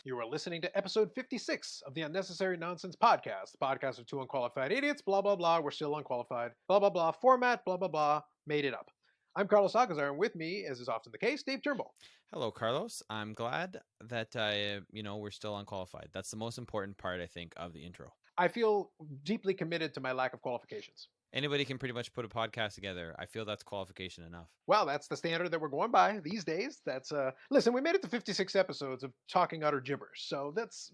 You are listening to episode 56 of the Unnecessary Nonsense Podcast, the podcast of two unqualified idiots, blah, blah, blah, we're still unqualified, blah, blah, blah, format, blah, blah, blah, made it up. I'm Carlos Alcazar, and with me, as is often the case, Dave Turnbull. Hello, Carlos. I'm glad that, we're still unqualified. That's the most important part, I think, of the intro. I feel deeply committed to my lack of qualifications. Anybody can pretty much put a podcast together. I feel that's qualification enough. Well, that's the standard that we're going by these days. That's listen, we made it to 56 episodes of talking utter gibberish, so that's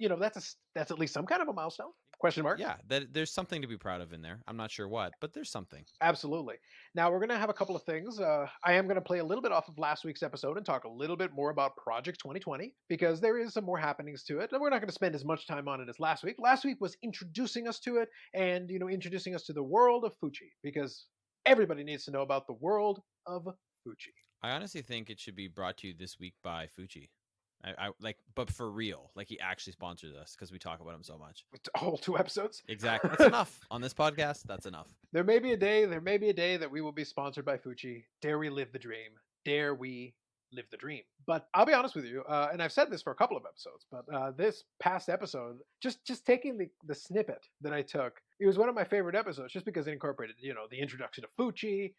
at least some kind of a milestone. Question mark? Yeah, there's something to be proud of in there. I'm not sure what, but there's something. Absolutely. Now, we're going to have a couple of things. I am going to play a little bit off of last week's episode and talk a little bit more about Project 2020 because there is some more happenings to it. And we're not going to spend as much time on it as last week. Last week was introducing us to it and, introducing us to the world of Fuji because everybody needs to know about the world of Fuji. I honestly think it should be brought to you this week by Fuji. I like, but for real, like he actually sponsors us because we talk about him so much. A whole 2 episodes. Exactly. That's enough on this podcast. That's enough. There may be a day that we will be sponsored by Fuji. Dare we live the dream? Dare we live the dream? But I'll be honest with you, and I've said this for a couple of episodes, but this past episode, just taking the snippet that I took, it was one of my favorite episodes just because it incorporated, the introduction of Fuji,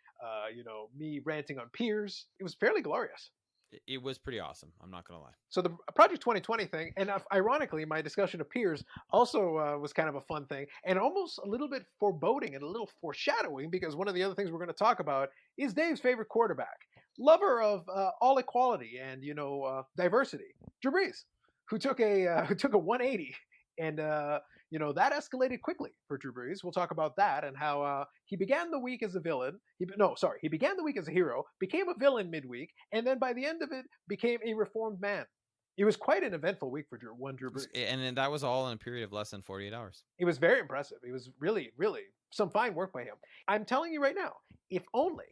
me ranting on peers. It was fairly glorious. It was pretty awesome. I'm not going to lie. So the Project 2020 thing, and ironically, my discussion of peers also was kind of a fun thing and almost a little bit foreboding and a little foreshadowing because one of the other things we're going to talk about is Dave's favorite quarterback, lover of all equality and, diversity, Drew Brees, who took a 180 and, that escalated quickly for Drew Brees. We'll talk about that and how he began the week as a villain. He began the week as a hero, became a villain midweek, and then by the end of it, became a reformed man. It was quite an eventful week for Drew Brees. And that was all in a period of less than 48 hours. It was very impressive. It was really, really some fine work by him. I'm telling you right now, if only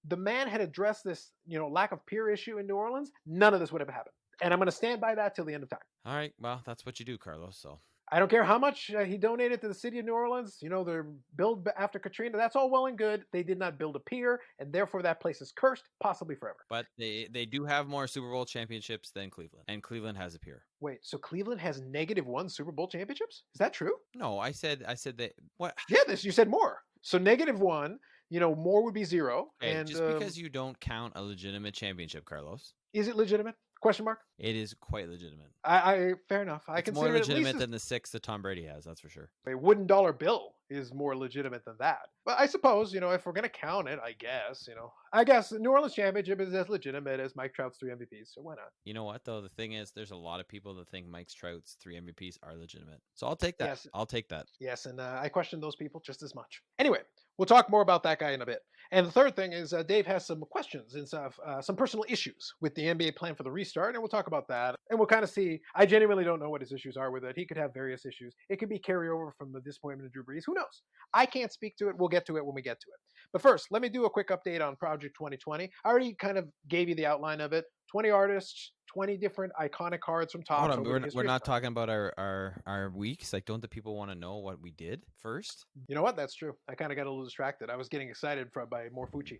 the man had addressed this, lack of peer issue in New Orleans, none of this would have happened. And I'm going to stand by that till the end of time. All right. Well, that's what you do, Carlos. So I don't care how much he donated to the city of New Orleans. Their build after Katrina. That's all well and good. They did not build a pier, and therefore that place is cursed, possibly forever. But they do have more Super Bowl championships than Cleveland, and Cleveland has a pier. Wait, so Cleveland has -1 Super Bowl championships? Is that true? No, I said that. What? Yeah, you said more. So -1. More would be 0. Okay, and just because you don't count a legitimate championship, Carlos. Is it legitimate? Question mark? It is quite legitimate. I fair enough. I it's consider more legitimate it than the 6 that Tom Brady has. That's for sure. A wooden dollar bill is more legitimate than that. But I suppose, if we're gonna count it, I guess the New Orleans championship is as legitimate as Mike Trout's 3 MVPs. So why not? You know what though? The thing is, there's a lot of people that think Mike Trout's 3 MVPs are legitimate. So I'll take that. Yes. I'll take that. Yes, and I question those people just as much. Anyway, we'll talk more about that guy in a bit. And the third thing is Dave has some questions and some personal issues with the NBA plan for the restart, and we'll talk about that. And we'll kind of see. I genuinely don't know what his issues are with it. He could have various issues. It could be carryover from the disappointment of Drew Brees. Who knows? I can't speak to it. We'll get to it when we get to it. But first, let me do a quick update on Project 2020. I already kind of gave you the outline of it. 20 artists, 20 different iconic cards from top. Hold on, we're not talking about our weeks. Like, don't the people want to know what we did first? You know what? That's true. I kind of got a little distracted. I was getting excited by more Fuji.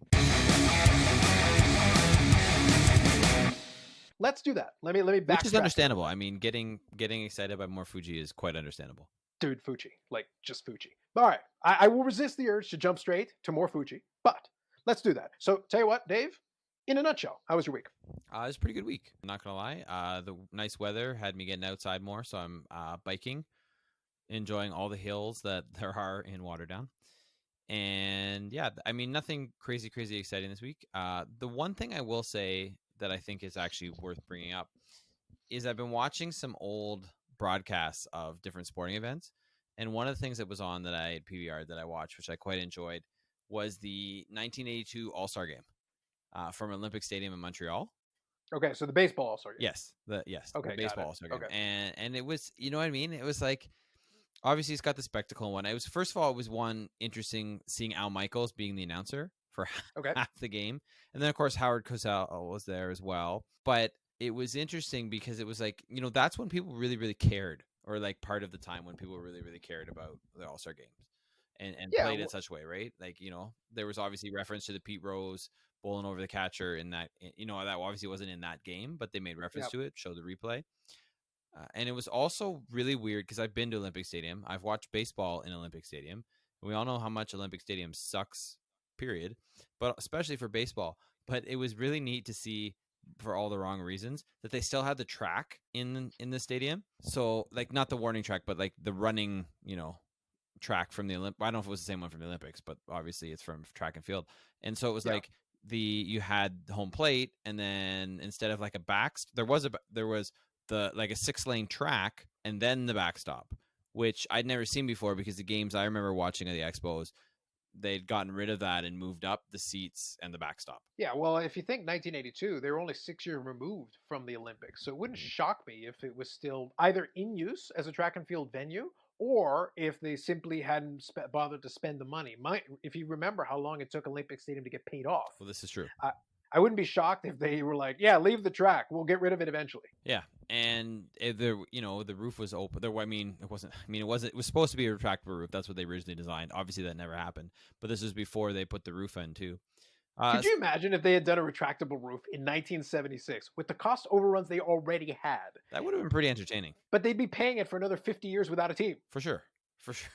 Let's do that. Let me backtrack. Which is understandable. I mean, getting excited by more Fuji is quite understandable. Dude, Fuji. Like, just Fuji. All right. I will resist the urge to jump straight to more Fuji, but let's do that. So, tell you what, Dave, in a nutshell, how was your week? It was a pretty good week. I'm not going to lie. The nice weather had me getting outside more, so I'm biking, enjoying all the hills that there are in Waterdown. And, yeah, I mean, nothing crazy exciting this week. The one thing I will say that I think is actually worth bringing up is I've been watching some old broadcasts of different sporting events. And one of the things that was on that I had PVR'd that I watched, which I quite enjoyed, was the 1982 All-Star Game from Olympic Stadium in Montreal. Okay, so the baseball All-Star Game. Yes. Okay, the baseball All-Star Game. Okay. And it was, you know what I mean? It was like, obviously it's got the spectacle and whatnot. It was, first of all, it was one interesting seeing Al Michaels being the announcer for half the game. And then, of course, Howard Cosell was there as well. But it was interesting because it was like, that's when people really, really cared, or like part of the time when people really, really cared about the All-Star games and played in such a way, right? Like, there was obviously reference to the Pete Rose bowling over the catcher in that. That obviously wasn't in that game, but they made reference Yep. to it, showed the replay. And it was also really weird because I've been to Olympic Stadium. I've watched baseball in Olympic Stadium. And we all know how much Olympic Stadium sucks, period, but especially for baseball. But it was really neat to see, for all the wrong reasons, that they still had the track in the stadium. So, like, not the warning track, but like the running, track from the Olympics. I don't know if it was the same one from the Olympics, but obviously it's from track and field. And so it was Yeah. like you had home plate, and then instead of like there was the like a 6-lane track, and then the backstop, which I'd never seen before because the games I remember watching at the Expos, they'd gotten rid of that and moved up the seats and the backstop. Yeah, well, if you think 1982, they were only 6 years removed from the Olympics. So it wouldn't shock me if it was still either in use as a track and field venue or if they simply hadn't bothered to spend the money. If you remember how long it took Olympic Stadium to get paid off, Well, this is true. I wouldn't be shocked if they were like, yeah, leave the track. We'll get rid of it eventually. Yeah, and the roof was open. There, I mean, it wasn't. I mean, it was supposed to be a retractable roof. That's what they originally designed. Obviously, that never happened. But this was before they put the roof in too. Could you imagine if they had done a retractable roof in 1976 with the cost overruns they already had? That would have been pretty entertaining. But they'd be paying it for another 50 years without a team. For sure.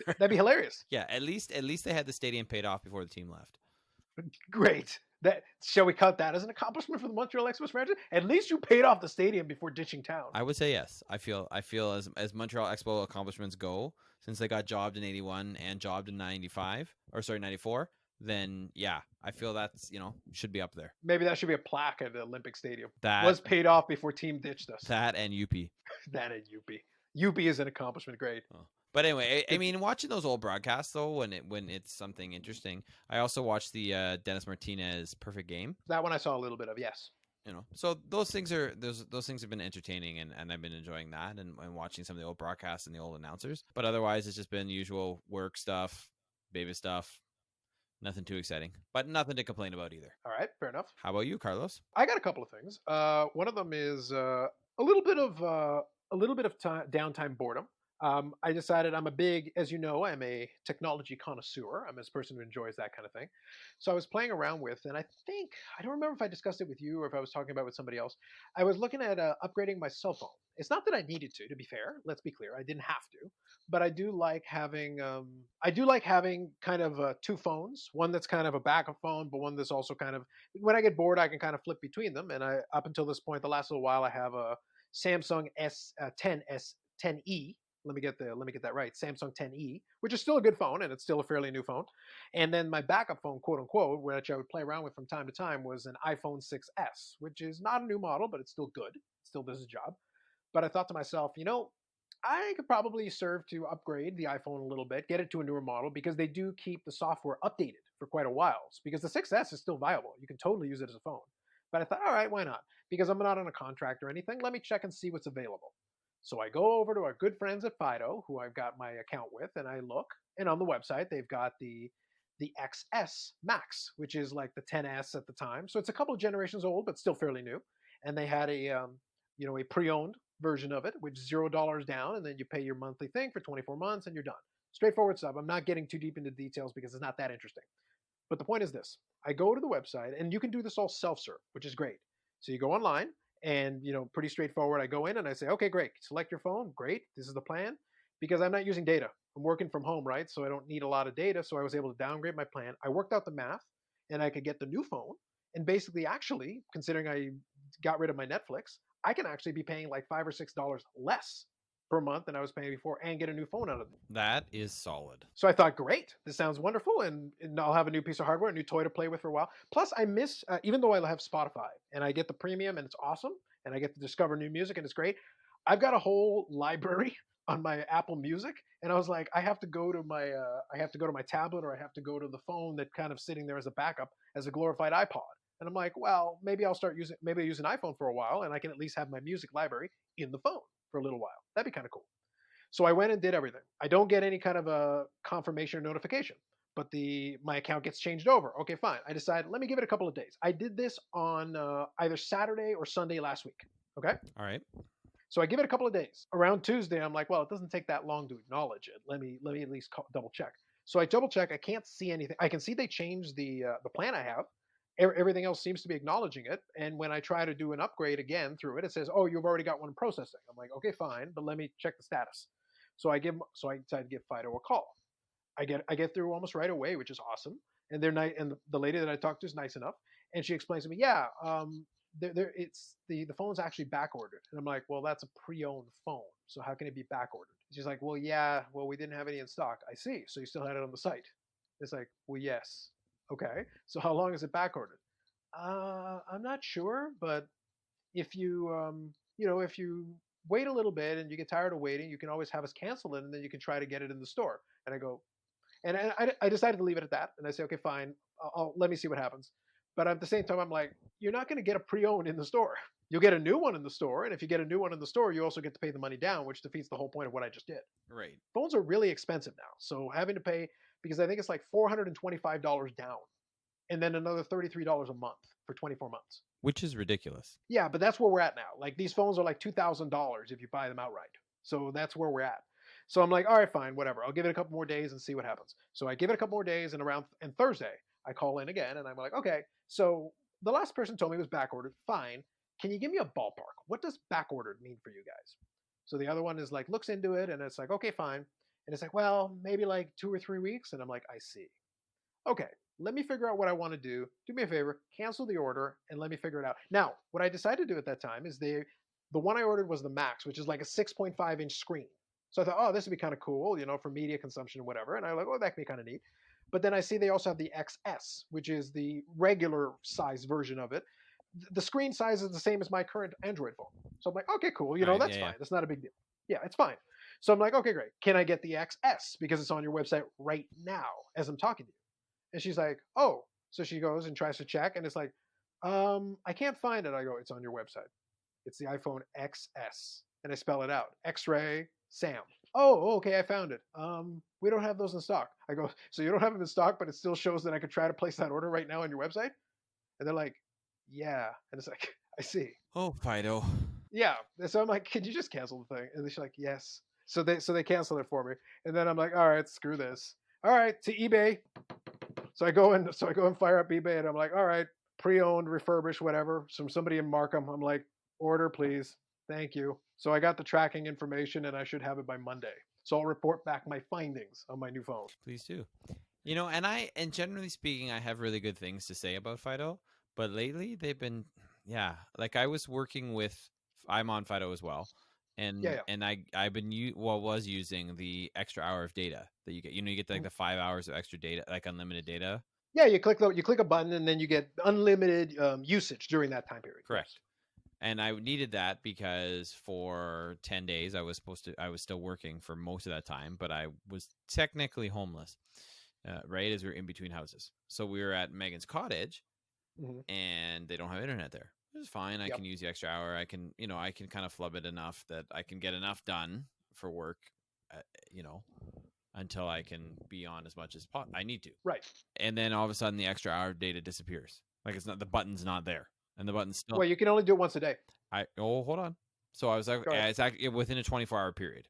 That'd be hilarious. Yeah, at least they had the stadium paid off before the team left. Great. Shall we count that as an accomplishment for the Montreal Expos franchise? At least you paid off the stadium before ditching town. I would say yes. I feel as Montreal Expo accomplishments go, since they got jobbed in 81 and jobbed in 94, then yeah, I feel that's, should be up there. Maybe that should be a plaque at the Olympic Stadium. That was paid off before team ditched us. That and UP. That and UP. UP is an accomplishment. Great. Oh. But anyway, I mean, watching those old broadcasts though, when it's something interesting. I also watched the Dennis Martinez Perfect Game. That one I saw a little bit of. Yes. So those things have been entertaining, and I've been enjoying that and watching some of the old broadcasts and the old announcers. But otherwise, it's just been usual work stuff, baby stuff. Nothing too exciting, but nothing to complain about either. All right, fair enough. How about you, Carlos? I got a couple of things. One of them is a little bit of downtime boredom. I decided as you know, I'm a technology connoisseur. I'm a person who enjoys that kind of thing. So I was playing around with, and I don't remember if I discussed it with you or if I was talking about it with somebody else. I was looking at upgrading my cell phone. It's not that I needed to be fair. Let's be clear. I didn't have to, but I do like having kind of two phones. One that's kind of a backup phone, but one that's also kind of, when I get bored, I can kind of flip between them. And up until this point, the last little while, I have a Samsung S10e. Let me get that right. Samsung 10e, which is still a good phone, and it's still a fairly new phone. And then my backup phone, quote unquote, which I would play around with from time to time, was an iPhone 6s, which is not a new model, but it's still good. It still does its job. But I thought to myself, I could probably serve to upgrade the iPhone a little bit, get it to a newer model, because they do keep the software updated for quite a while. Because the 6s is still viable. You can totally use it as a phone. But I thought, all right, why not? Because I'm not on a contract or anything. Let me check and see what's available. So I go over to our good friends at Fido, who I've got my account with, and I look. And on the website, they've got the XS Max, which is like the 10s at the time. So it's a couple of generations old, but still fairly new. And they had a pre-owned version of it, which is $0 down, and then you pay your monthly thing for 24 months, and you're done. Straightforward stuff. I'm not getting too deep into details because it's not that interesting. But the point is this. I go to the website, and you can do this all self-serve, which is great. So you go online, and, pretty straightforward. I go in, and I say, okay, great. Select your phone. Great. This is the plan. Because I'm not using data. I'm working from home, right? So I don't need a lot of data. So I was able to downgrade my plan. I worked out the math, and I could get the new phone. And basically, actually, considering I got rid of my Netflix, I can actually be paying like $5 or $6 less per month than I was paying before and get a new phone out of it. That is solid. So I thought, great, this sounds wonderful, and I'll have a new piece of hardware, a new toy to play with for a while. Plus, I miss, even though I have Spotify, and I get the premium, and it's awesome, and I get to discover new music, and it's great, I've got a whole library on my Apple Music, and I was like, I have to go to my tablet, or I have to go to the phone that kind of sitting there as a backup, as a glorified iPod. And I'm like, well, maybe I'll use an iPhone for a while, and I can at least have my music library in the phone for a little while. That'd be kind of cool. So I went and did everything. I don't get any kind of a confirmation or notification, but my account gets changed over. Okay, fine. I decided, let me give it a couple of days. I did this on either Saturday or Sunday last week. Okay? All right. So I give it a couple of days. Around Tuesday, I'm like, well, it doesn't take that long to acknowledge it. Let me at least double check. So I double check. I can't see anything. I can see they changed the plan I have. Everything else seems to be acknowledging it. And when I try to do an upgrade again through it, it says, "Oh, you've already got one processing." I'm like, "Okay, fine, but let me check the status." So I decide to give Fido a call. I get through almost right away, which is awesome. And they're nice, and the lady that I talked to is nice enough, and she explains to me, "Yeah, it's the phone's actually back ordered." And I'm like, "Well, that's a pre-owned phone, so how can it be back ordered?" She's like, "Well, yeah, well, we didn't have any in stock." I see. So you still had it on the site? It's like, "Well, yes." Okay. So how long is it back ordered? I'm not sure, but if you if you wait a little bit and you get tired of waiting, you can always have us cancel it, and then you can try to get it in the store. And I go, and I decided to leave it at that. And I say, "Okay, fine. Let me see what happens." But at the same time, I'm like, "You're not going to get a pre-owned in the store. You'll get a new one in the store, and if you get a new one in the store, you also get to pay the money down, which defeats the whole point of what I just did." Right. Phones are really expensive now, so having to pay, because I think it's like $425 down, and then another $33 a month for 24 months. Which is ridiculous. Yeah, but that's where we're at now. Like these phones are like $2,000 if you buy them outright. So that's where we're at. So I'm like, all right, fine, whatever. I'll give it a couple more days and see what happens. So I give it a couple more days, and Thursday I call in again, and I'm like, okay. So the last person told me it was back ordered. Fine. Can you give me a ballpark? What does back ordered mean for you guys? So the other one is like looks into it, and it's like, okay, fine. And it's like, well, maybe like 2 or 3 weeks. And I'm like, I see. Okay, let me figure out what I want to do. Do me a favor, cancel the order, and let me figure it out. Now, what I decided to do at that time is the one I ordered was the Max, which is like a 6.5-inch screen. So I thought, oh, this would be kind of cool, for media consumption and whatever. And I was like, oh, that could be kind of neat. But then I see they also have the XS, which is the regular size version of it. The screen size is the same as my current Android phone. So I'm like, okay, cool. Right, That's yeah. fine. That's not a big deal. Yeah, it's fine. So I'm like, okay, great. Can I get the XS? Because it's on your website right now as I'm talking to you. And she's like, oh. So she goes and tries to check, and it's like, I can't find it. I go, it's on your website. It's the iPhone XS. And I spell it out. X-ray Sam. Oh, okay, I found it. We don't have those in stock. I go, so you don't have them in stock, but it still shows that I could try to place that order right now on your website? And they're like, yeah. And it's like, I see. Oh, Fido. Yeah. And so I'm like, can you just cancel the thing? And she's like, yes. So they cancel it for me. And then I'm like, all right, screw this. All right, to eBay. So I go and fire up eBay, and I'm like, all right, pre-owned, refurbished, whatever, from somebody in Markham. I'm like, order, please. Thank you. So I got the tracking information, and I should have it by Monday. So I'll report back my findings on my new phone. Please do. And generally speaking, I have really good things to say about Fido, but lately they've been, like I was working with, I'm on Fido as well. And I've been was using the extra hour of data that you get. You get like the 5 hours of extra data, like unlimited data. Yeah, you click a button, and then you get unlimited usage during that time period. Correct. Yes. And I needed that because for 10 days I was still working for most of that time, but I was technically homeless, right, as we were in between houses. So we were at Megan's cottage, and they don't have internet there. It's fine. I can use the extra hour. I can kind of flub it enough that I can get enough done for work, until I can be on as much as I need to. Right. And then all of a sudden the extra hour of data disappears. Like the button's not there. And the button's still. Well, you can only do it once a day. Hold on. So I was like, it's actually within a 24-hour period.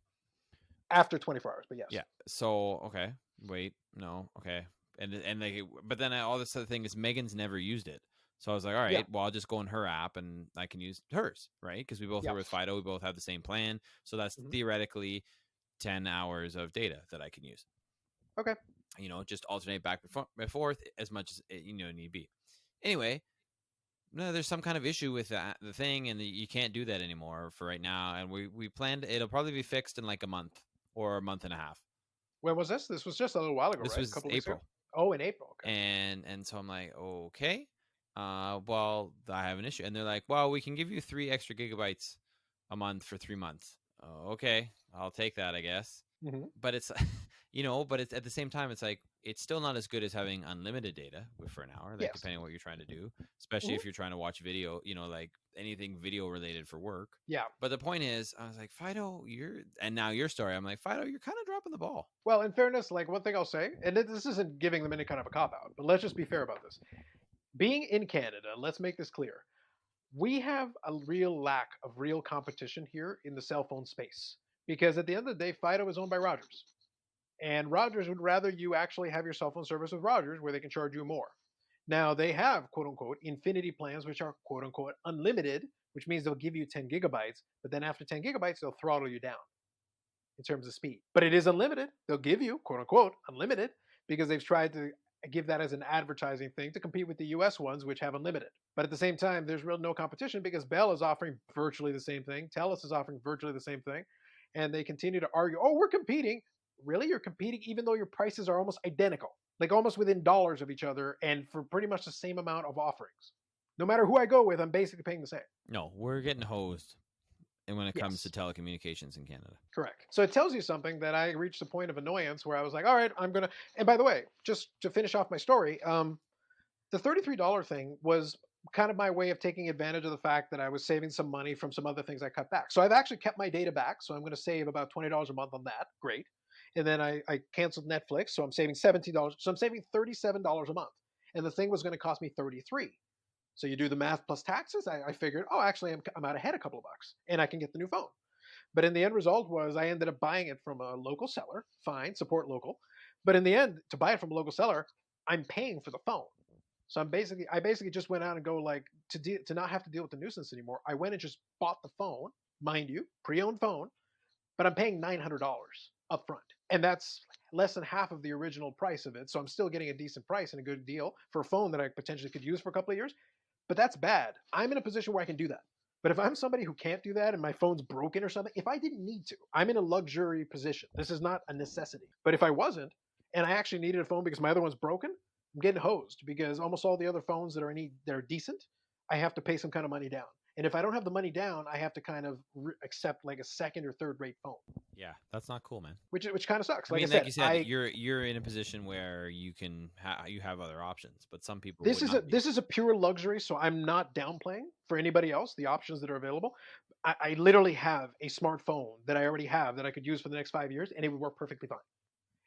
After 24 hours, but yes. Yeah. So okay, wait, no, okay, but then all this other thing is Megan's never used it. So I was like, all right, well, I'll just go in her app and I can use hers, right? Because we both are with Fido, we both have the same plan, so that's theoretically 10 hours of data that I can use. Okay. Just alternate back and forth as much as need be. Anyway. No, there's some kind of issue with the thing, and you can't do that anymore for right now. And we planned it'll probably be fixed in like a month or a month and a half. When was this? This was just a little while ago, This right? was a couple April. Oh, in April. Okay. And so I'm like, okay, well, I have an issue, and they're like, well, we can give you 3 extra gigabytes a month for 3 months. Okay, I'll take that, I guess. But it's, but it's at the same time, it's like it's still not as good as having unlimited data for an hour, like depending on what you're trying to do, especially if you're trying to watch video, like anything video related for work. Yeah. But the point is, I was like, Fido, and now your story, I'm like, Fido, you're kind of dropping the ball. Well, in fairness, like one thing I'll say, and this isn't giving them any kind of a cop-out, but let's just be fair about this. Being in Canada, let's make this clear. We have a real lack of real competition here in the cell phone space. Because at the end of the day, Fido is owned by Rogers. And Rogers would rather you actually have your cell phone service with Rogers where they can charge you more. Now they have quote unquote infinity plans, which are quote unquote unlimited, which means they'll give you 10 gigabytes, but then after 10 gigabytes, they'll throttle you down in terms of speed. But it is unlimited. They'll give you quote unquote unlimited because they've tried to give that as an advertising thing to compete with the US ones, which have unlimited. But at the same time, there's real no competition because Bell is offering virtually the same thing. TELUS is offering virtually the same thing. And they continue to argue, oh, we're competing. Really? You're competing even though your prices are almost identical, like almost within dollars of each other and for pretty much the same amount of offerings. No matter who I go with, I'm basically paying the same. No, we're getting hosed. And when it comes Yes. to telecommunications in Canada. Correct. So it tells you something that I reached a point of annoyance where I was like, all right, I'm going to. And by the way, just to finish off my story, the $33 thing was kind of my way of taking advantage of the fact that I was saving some money from some other things I cut back. So I've actually kept my data back. So I'm going to save about $20 a month on that. Great. And then I canceled Netflix. So I'm saving $17. So I'm saving $37 a month. And the thing was going to cost me $33. So you do the math plus taxes. I figured, oh, actually, I'm out ahead a couple of bucks and I can get the new phone. But in the end result was I ended up buying it from a local seller. Fine, support local. But in the end, to buy it from a local seller, I'm paying for the phone. So I basically just went out and go like to not have to deal with the nuisance anymore. I went and just bought the phone, mind you, pre-owned phone, but I'm paying $900 up front. And that's less than half of the original price of it. So I'm still getting a decent price and a good deal for a phone that I potentially could use for a couple of years. But that's bad. I'm in a position where I can do that. But if I'm somebody who can't do that and my phone's broken or something, if I didn't need to, I'm in a luxury position. This is not a necessity. But if I wasn't, and I actually needed a phone because my other one's broken, I'm getting hosed because almost all the other phones that are decent, I have to pay some kind of money down. And if I don't have the money down, I have to kind of accept like a second or third rate phone. Yeah, that's not cool, man. Which kind of sucks. I Like mean, I said, like you said, you're in a position where you can you have other options, but some people this would is not be. this is a pure luxury, so I'm not downplaying for anybody else the options that are available. I literally have a smartphone that I already have that I could use for the next 5 years, and it would work perfectly fine.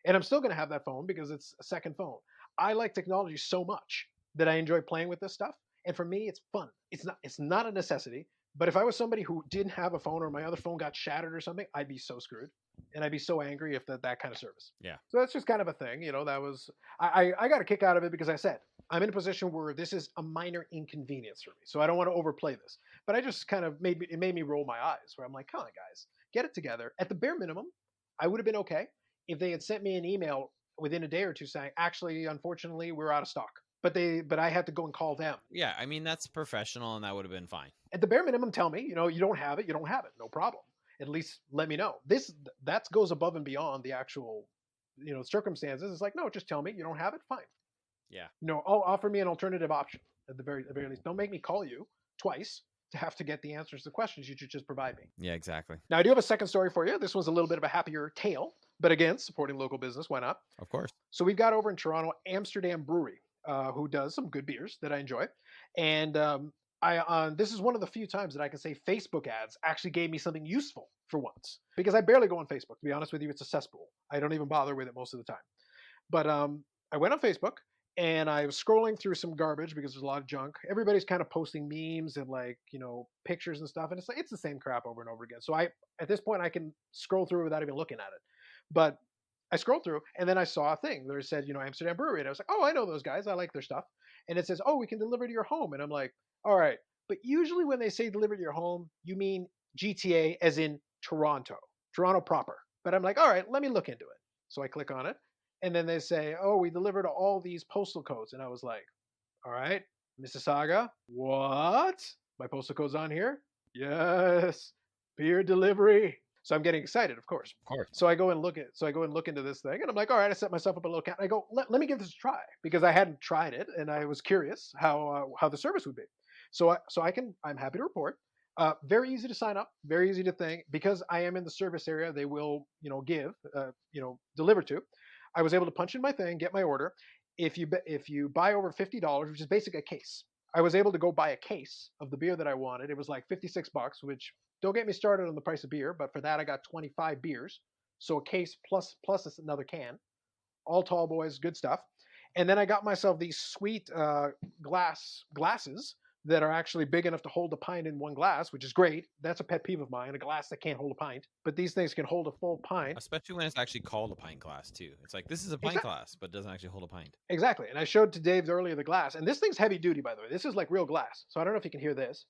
And I'm still going to have that phone because it's a second phone. I like technology so much that I enjoy playing with this stuff, and for me, it's fun. It's not a necessity. But if I was somebody who didn't have a phone or my other phone got shattered or something, I'd be so screwed, and I'd be so angry if that kind of service. Yeah. So that's just kind of a thing, that was I got a kick out of it because I said I'm in a position where this is a minor inconvenience for me, so I don't want to overplay this. But I just kind of made me roll my eyes, where I'm like, come on, guys, get it together. At the bare minimum, I would have been okay if they had sent me an email within a day or two saying, actually, unfortunately, we're out of stock. But I had to go and call them. Yeah, I mean, that's professional, and that would have been fine. At the bare minimum, tell me, you don't have it, no problem. At least let me know. That goes above and beyond the actual, circumstances. It's like, no, just tell me you don't have it, fine. Yeah. Offer me an alternative option at the very least. Don't make me call you twice to have to get the answers to the questions you should just provide me. Yeah, exactly. Now, I do have a second story for you. This one's a little bit of a happier tale, but again, supporting local business, why not? Of course. So we've got over in Toronto, Amsterdam Brewery, who does some good beers that I enjoy. And this is one of the few times that I can say Facebook ads actually gave me something useful for once. Because I barely go on Facebook. To be honest with you, it's a cesspool. I don't even bother with it most of the time. But I went on Facebook, and I was scrolling through some garbage because there's a lot of junk. Everybody's kind of posting memes and pictures and stuff, and it's the same crap over and over again. So at this point I can scroll through without even looking at it. But I scrolled through, and then I saw a thing that said, Amsterdam Brewery, and I was like, oh, I know those guys. I like their stuff. And it says, oh, we can deliver to your home, and I'm like, all right. But usually when they say deliver to your home, you mean GTA as in Toronto proper. But I'm like, all right, let me look into it. So I click on it. And then they say, oh, we deliver to all these postal codes. And I was like, all right, Mississauga, what? My postal code's on here? Yes, beer delivery. So I'm getting excited, of course. Of course. So I go and look into this thing, and I'm like, all right, I set myself up a little account. I go, let me give this a try, because I hadn't tried it, and I was curious how the service would be. So I'm happy to report. Very easy to sign up, very easy to think, because I am in the service area. They will, deliver to. I was able to punch in my thing, get my order. If you buy over $50, which is basically a case, I was able to go buy a case of the beer that I wanted. It was like $56, which don't get me started on the price of beer, but for that I got 25 beers, so a case plus another can, all tall boys, good stuff. And then I got myself these sweet glasses that are actually big enough to hold a pint in one glass, which is great. That's a pet peeve of mine, a glass that can't hold a pint. But these things can hold a full pint. Especially when it's actually called a pint glass too. It's like, this is a pint glass, but it doesn't actually hold a pint. Exactly. And I showed to Dave earlier the glass. And this thing's heavy duty, by the way. This is like real glass. So I don't know if you can hear this.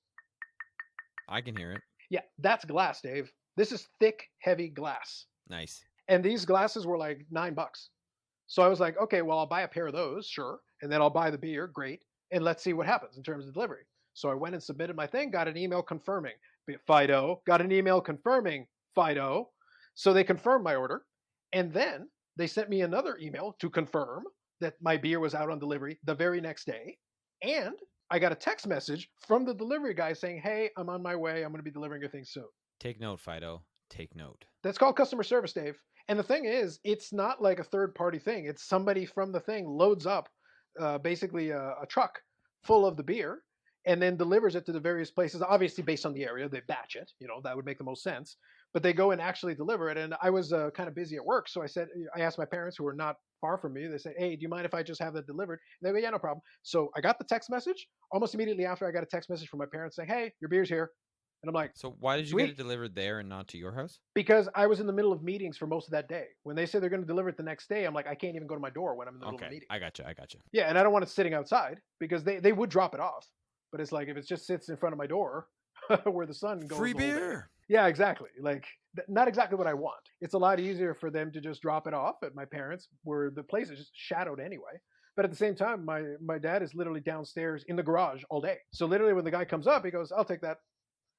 I can hear it. Yeah, that's glass, Dave. This is thick, heavy glass. Nice. And these glasses were like $9. So I was like, okay, well, I'll buy a pair of those, sure. And then I'll buy the beer, great. And let's see what happens in terms of delivery. So I went and submitted my thing, got an email confirming Fido, got an email confirming Fido. So they confirmed my order. And then they sent me another email to confirm that my beer was out on delivery the very next day. And I got a text message from the delivery guy saying, hey, I'm on my way. I'm going to be delivering your thing soon. Take note, Fido. Take note. That's called customer service, Dave. And the thing is, it's not like a third-party thing. It's somebody from the thing loads up basically a truck full of the beer and then delivers it to the various places, obviously based on the area. They batch it. That would make the most sense. But they go and actually deliver it. And I was kind of busy at work. So I asked my parents, who were not far from me, they said, hey, do you mind if I just have that delivered? And they go, yeah, no problem. So I got the text message. Almost immediately after, I got a text message from my parents saying, hey, your beer's here. And I'm like, so why did you sweet. get it delivered there and not to your house? Because I was in the middle of meetings for most of that day. When they said they're going to deliver it the next day, I'm like, I can't even go to my door when I'm in the middle of a meeting. I got you. Yeah, and I don't want it sitting outside because they would drop it off. But it's like if it just sits in front of my door where the sun goes. Free beer. Yeah, exactly. Like not exactly what I want. It's a lot easier for them to just drop it off at my parents where the place is just shadowed anyway. But at the same time, my dad is literally downstairs in the garage all day. So literally when the guy comes up, he goes, I'll take that.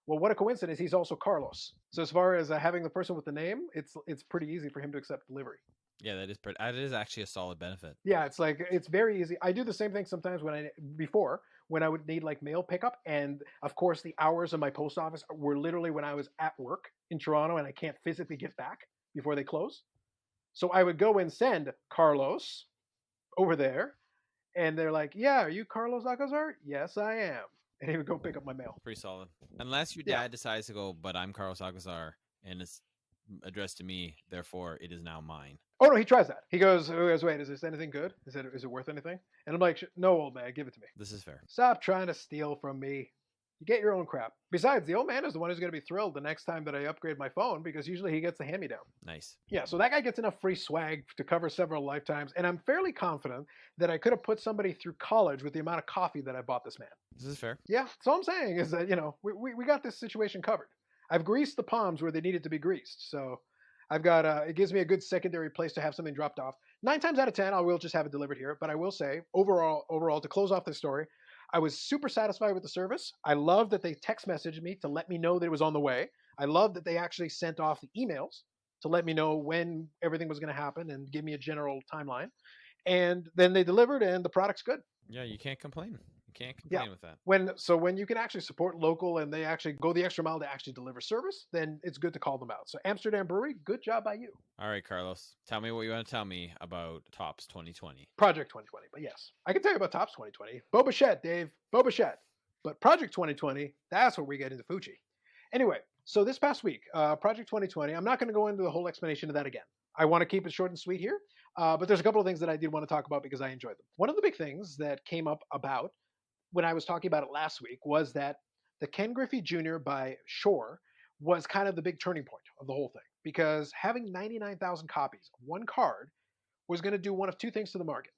Well, what a coincidence. He's also Carlos. So as far as having the person with the name, it's pretty easy for him to accept delivery. Yeah, that is actually a solid benefit. Yeah, it's very easy. I do the same thing sometimes when I would need like mail pickup. And of course, the hours of my post office were literally when I was at work in Toronto and I can't physically get back before they close. So I would go and send Carlos over there. And they're like, yeah, are you Carlos Alcazar? Yes, I am. And he would go pick up my mail. Pretty solid. Unless your dad decides to go, but I'm Carlos Alcazar, and it's addressed to me, therefore it is now mine. Oh, no, he tries that. He goes, wait, is this anything good? Is it worth anything? And I'm like, no, old man, give it to me. This is fair. Stop trying to steal from me. You get your own crap. Besides, the old man is the one who's going to be thrilled the next time that I upgrade my phone because usually he gets the hand-me-down. Nice. Yeah, so that guy gets enough free swag to cover several lifetimes, and I'm fairly confident that I could have put somebody through college with the amount of coffee that I bought this man. This is fair. Yeah, so all I'm saying is that, we got this situation covered. I've greased the palms where they needed to be greased, so I've got, it gives me a good secondary place to have something dropped off. 9 times out of 10, I will just have it delivered here, but I will say, overall, to close off this story, I was super satisfied with the service. I love that they text messaged me to let me know that it was on the way. I love that they actually sent off the emails to let me know when everything was going to happen and give me a general timeline. And then they delivered and the product's good. Yeah, you can't complain. You can't complain with that. When you can actually support local and they actually go the extra mile to actually deliver service, then it's good to call them out. So Amsterdam Brewery, good job by you. All right, Carlos, tell me what you want to tell me about Tops 2020. Project 2020, but yes, I can tell you about Tops 2020. Boba Fett, Dave, Boba Fett. But Project 2020, that's where we get into Fuji. Anyway, so this past week, Project 2020, I'm not going to go into the whole explanation of that again. I want to keep it short and sweet here, but there's a couple of things that I did want to talk about because I enjoyed them. One of the big things that came up about when I was talking about it last week was that the Ken Griffey Jr. by Shore was kind of the big turning point of the whole thing because having 99,000 copies of one card was going to do one of two things to the market.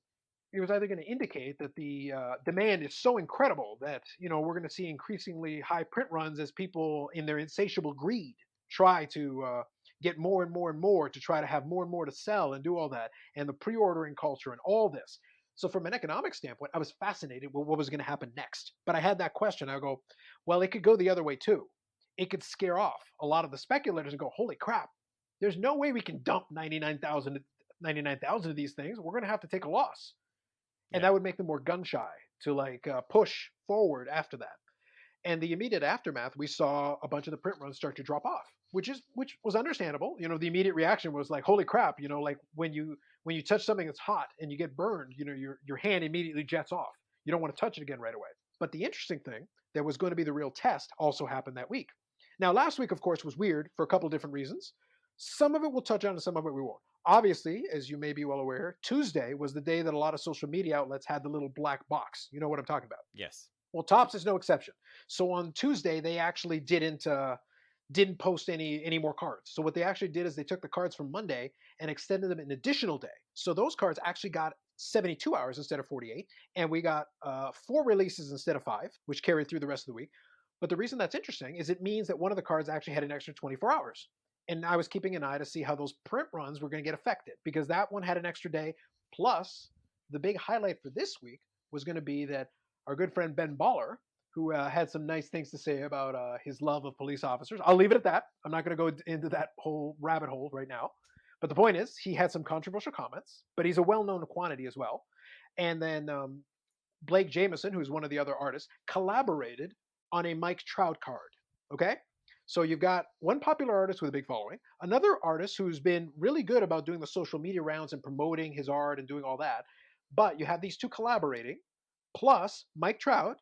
It was either going to indicate that the demand is so incredible that we're going to see increasingly high print runs as people in their insatiable greed try to get more and more and more to try to have more and more to sell and do all that, and the pre-ordering culture and all this. So from an economic standpoint, I was fascinated with what was going to happen next. But I had that question. I go, well, it could go the other way too. It could scare off a lot of the speculators and go, holy crap, there's no way we can dump 99,000 of these things. We're going to have to take a loss. And that would make them more gun shy to push forward after that. And the immediate aftermath, we saw a bunch of the print runs start to drop off, which was understandable. The immediate reaction was like, holy crap, like when you touch something that's hot and you get burned, your hand immediately jets off. You don't want to touch it again right away. But the interesting thing that was going to be the real test also happened that week. Now, last week, of course, was weird for a couple of different reasons. Some of it we'll touch on and some of it we won't. Obviously, as you may be well aware, Tuesday was the day that a lot of social media outlets had the little black box. You know what I'm talking about? Yes. Well, Topps is no exception. So on Tuesday, they actually didn't post any more cards. So what they actually did is they took the cards from Monday and extended them an additional day. So those cards actually got 72 hours instead of 48, and we got 4 releases instead of 5, which carried through the rest of the week. But the reason that's interesting is it means that one of the cards actually had an extra 24 hours. And I was keeping an eye to see how those print runs were going to get affected because that one had an extra day. Plus, the big highlight for this week was going to be that our good friend Ben Baller, who had some nice things to say about his love of police officers. I'll leave it at that. I'm not going to go into that whole rabbit hole right now. But the point is, he had some controversial comments, but he's a well-known quantity as well. And then Blake Jameson, who's one of the other artists, collaborated on a Mike Trout card. Okay? So you've got one popular artist with a big following, another artist who's been really good about doing the social media rounds and promoting his art and doing all that. But you have these two collaborating, plus Mike Trout,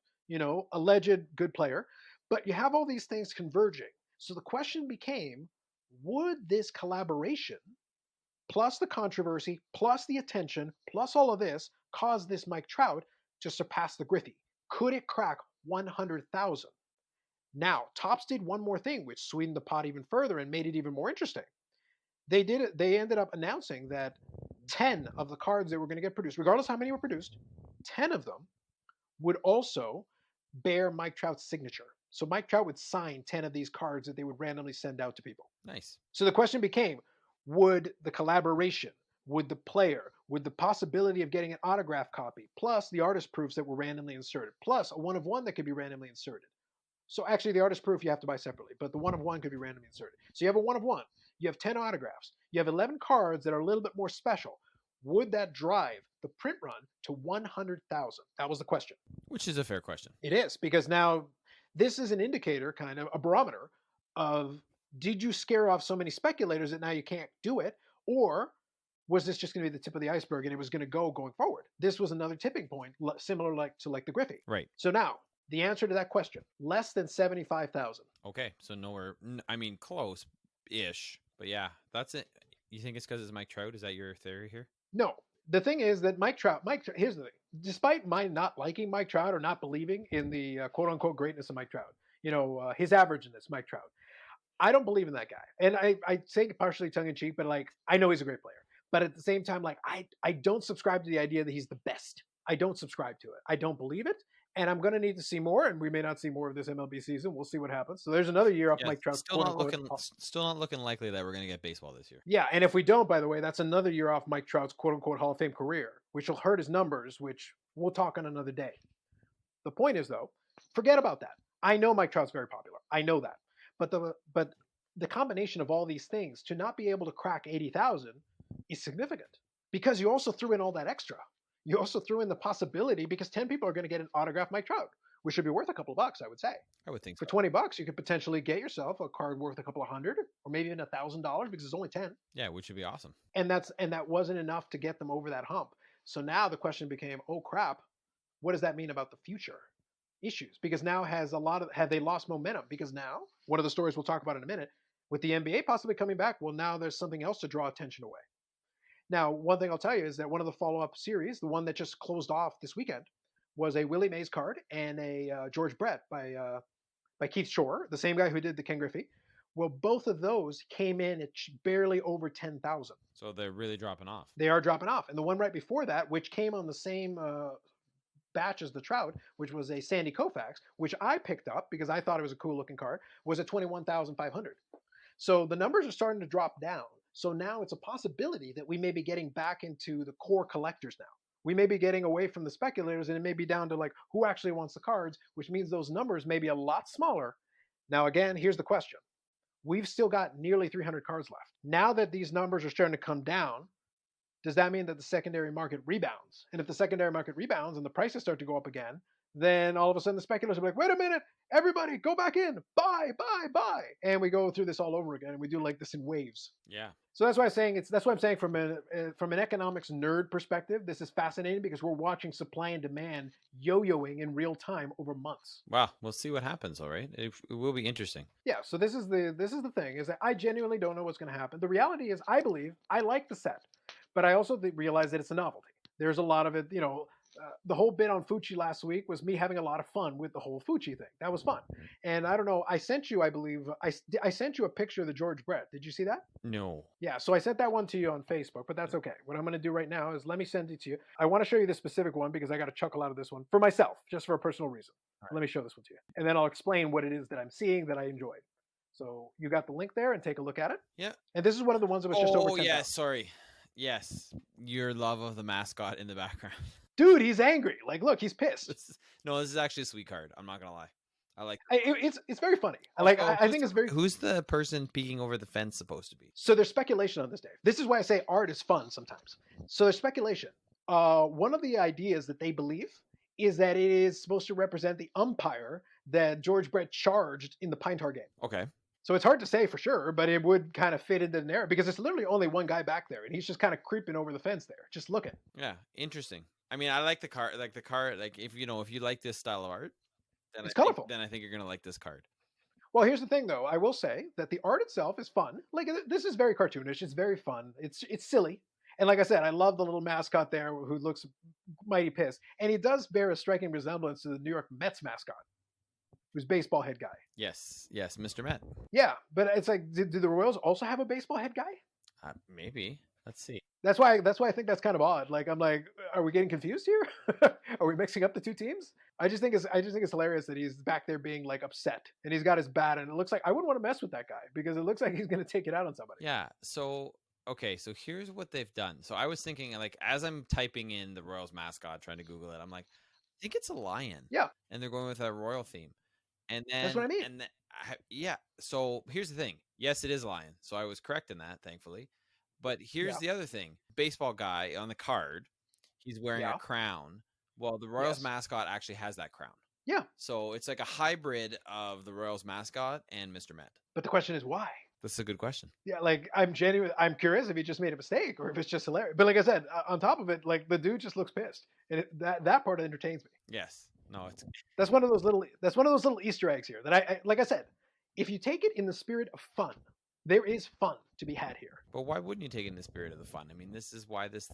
alleged good player. But you have all these things converging. So the question became, would this collaboration, plus the controversy, plus the attention, plus all of this, cause this Mike Trout to surpass the Griffey? Could it crack 100,000? Now, Topps did one more thing, which sweetened the pot even further and made it even more interesting. They ended up announcing that 10 of the cards that were going to get produced, regardless how many were produced, 10 of them would also bear Mike Trout's signature. So Mike Trout would sign 10 of these cards that they would randomly send out to people. Nice. So the question became, would the collaboration, would the player, would the possibility of getting an autograph copy, plus the artist proofs that were randomly inserted, plus a one of one that could be randomly inserted. So actually the artist proof you have to buy separately, but the one of one could be randomly inserted. So you have a one of one, you have 10 autographs, you have 11 cards that are a little bit more special. Would that drive the print run to 100,000? That was the question. Which is a fair question. It is, because now this is an indicator, kind of a barometer of, did you scare off so many speculators that now you can't do it? Or was this just going to be the tip of the iceberg and it was going to go going forward? This was another tipping point, similar to the Griffey. Right. So now, the answer to that question, less than 75,000. Okay, so nowhere, close-ish. But yeah, that's it. You think it's because it's Mike Trout? Is that your theory here? No. The thing is that Mike Trout, here's the thing. Despite my not liking Mike Trout or not believing in the quote-unquote greatness of Mike Trout, his averageness, Mike Trout, I don't believe in that guy. And I say it partially tongue-in-cheek, but I know he's a great player. But at the same time, I don't subscribe to the idea that he's the best. I don't subscribe to it. I don't believe it. And I'm going to need to see more, and we may not see more of this MLB season. We'll see what happens. So there's another year off Mike Trout. Still not looking likely that we're going to get baseball this year. Yeah, and if we don't, by the way, that's another year off Mike Trout's quote-unquote Hall of Fame career, which will hurt his numbers, which we'll talk on another day. The point is, though, forget about that. I know Mike Trout's very popular. I know that. But the combination of all these things, to not be able to crack 80,000 is significant, because you also threw in all that extra. You also threw in the possibility, because 10 people are going to get an autographed Mike Trout, which should be worth a couple of bucks, I would say. I would think so. For $20, you could potentially get yourself a card worth a couple of hundred, or maybe even $1,000, because it's only 10. Yeah, which would be awesome. And that wasn't enough to get them over that hump. So now the question became, oh crap, what does that mean about the future issues? Because now have they lost momentum? Because now, one of the stories we'll talk about in a minute, with the NBA possibly coming back, well, now there's something else to draw attention away. Now, one thing I'll tell you is that one of the follow-up series, the one that just closed off this weekend, was a Willie Mays card and a George Brett by Keith Shore, the same guy who did the Ken Griffey. Well, both of those came in at barely over 10,000. So they're really dropping off. They are dropping off. And the one right before that, which came on the same batch as the Trout, which was a Sandy Koufax, which I picked up because I thought it was a cool-looking card, was at 21,500. So the numbers are starting to drop down. So now it's a possibility that we may be getting back into the core collectors now. We may be getting away from the speculators, and it may be down to who actually wants the cards, which means those numbers may be a lot smaller. Now, again, here's the question. We've still got nearly 300 cards left. Now that these numbers are starting to come down, does that mean that the secondary market rebounds? And if the secondary market rebounds and the prices start to go up again, then all of a sudden the speculators will be like, wait a minute, everybody go back in, buy. And we go through this all over again, and we do this in waves. Yeah. So that's why I'm saying from an economics nerd perspective, this is fascinating, because we're watching supply and demand yo-yoing in real time over months. Wow, we'll see what happens. All right, it will be interesting. Yeah. So this is the thing, is that I genuinely don't know what's going to happen. The reality is, I believe I like the set, but I also realize that it's a novelty. There's a lot of it, the whole bit on Fucci last week was me having a lot of fun with the whole Fucci thing. That was fun. And I don't know, I sent you, I believe, I sent you a picture of the George Brett. Did you see that? No. Yeah, so I sent that one to you on Facebook, but that's okay. What I'm going to do right now is let me send it to you. I want to show you this specific one because I got a chuckle out of this one for myself, just for a personal reason. Let me show this one to you. And then I'll explain what it is that I'm seeing that I enjoyed. So you got the link there and take a look at it. Yeah. And this is one of the ones that was just over 10,000. Oh, yeah, sorry. Yes. Your love of the mascot in the background. Dude, he's angry. Like, look, he's pissed. This is actually a sweet card. I'm not going to lie. I like it's very funny. I think it's very. Who's the person peeking over the fence supposed to be? So there's speculation on this, Dave. This is why I say art is fun sometimes. So there's speculation. One of the ideas that they believe is that it is supposed to represent the umpire that George Brett charged in the Pine Tar game. Okay. So it's hard to say for sure, but it would kind of fit into the narrative because it's literally only one guy back there, and he's just kind of creeping over the fence there, just looking. Yeah, interesting. I mean, I like the card. Like if you like this style of art, then it's colorful. Then I think you're gonna like this card. Well, here's the thing, though. I will say that the art itself is fun. Like, this is very cartoonish. It's very fun. It's silly. And like I said, I love the little mascot there who looks mighty pissed. And he does bear a striking resemblance to the New York Mets mascot, who's baseball head guy. Yes, Mr. Met. Yeah, but it's like, do the Royals also have a baseball head guy? Maybe. Let's see. That's why I think that's kind of odd. Like, I'm like, are we getting confused here? Are we mixing up the two teams? I just think it's hilarious that he's back there being like upset and he's got his bat and it looks like I wouldn't want to mess with that guy because it looks like he's going to take it out on somebody. Yeah. So okay, so here's what they've done. So I was thinking, like, as I'm typing in the Royals mascot, trying to Google it, I'm like, I think it's a lion. Yeah. And they're going with a royal theme. And then that's what I mean. And yeah. So here's the thing. Yes, it is a lion. So I was correct in that, thankfully. But here's the other thing. Baseball guy on the card, he's wearing a crown. Well, the Royals mascot actually has that crown. Yeah. So it's like a hybrid of the Royals mascot and Mr. Met. But the question is why? That's a good question. Yeah, like I'm curious if he just made a mistake or if it's just hilarious. But like I said, on top of it, like the dude just looks pissed, and that part entertains me. Yes. No, that's one of those little Easter eggs here that I like I said, if you take it in the spirit of fun, there is fun to be had here. But why wouldn't you take it in the spirit of the fun? I mean, this is why this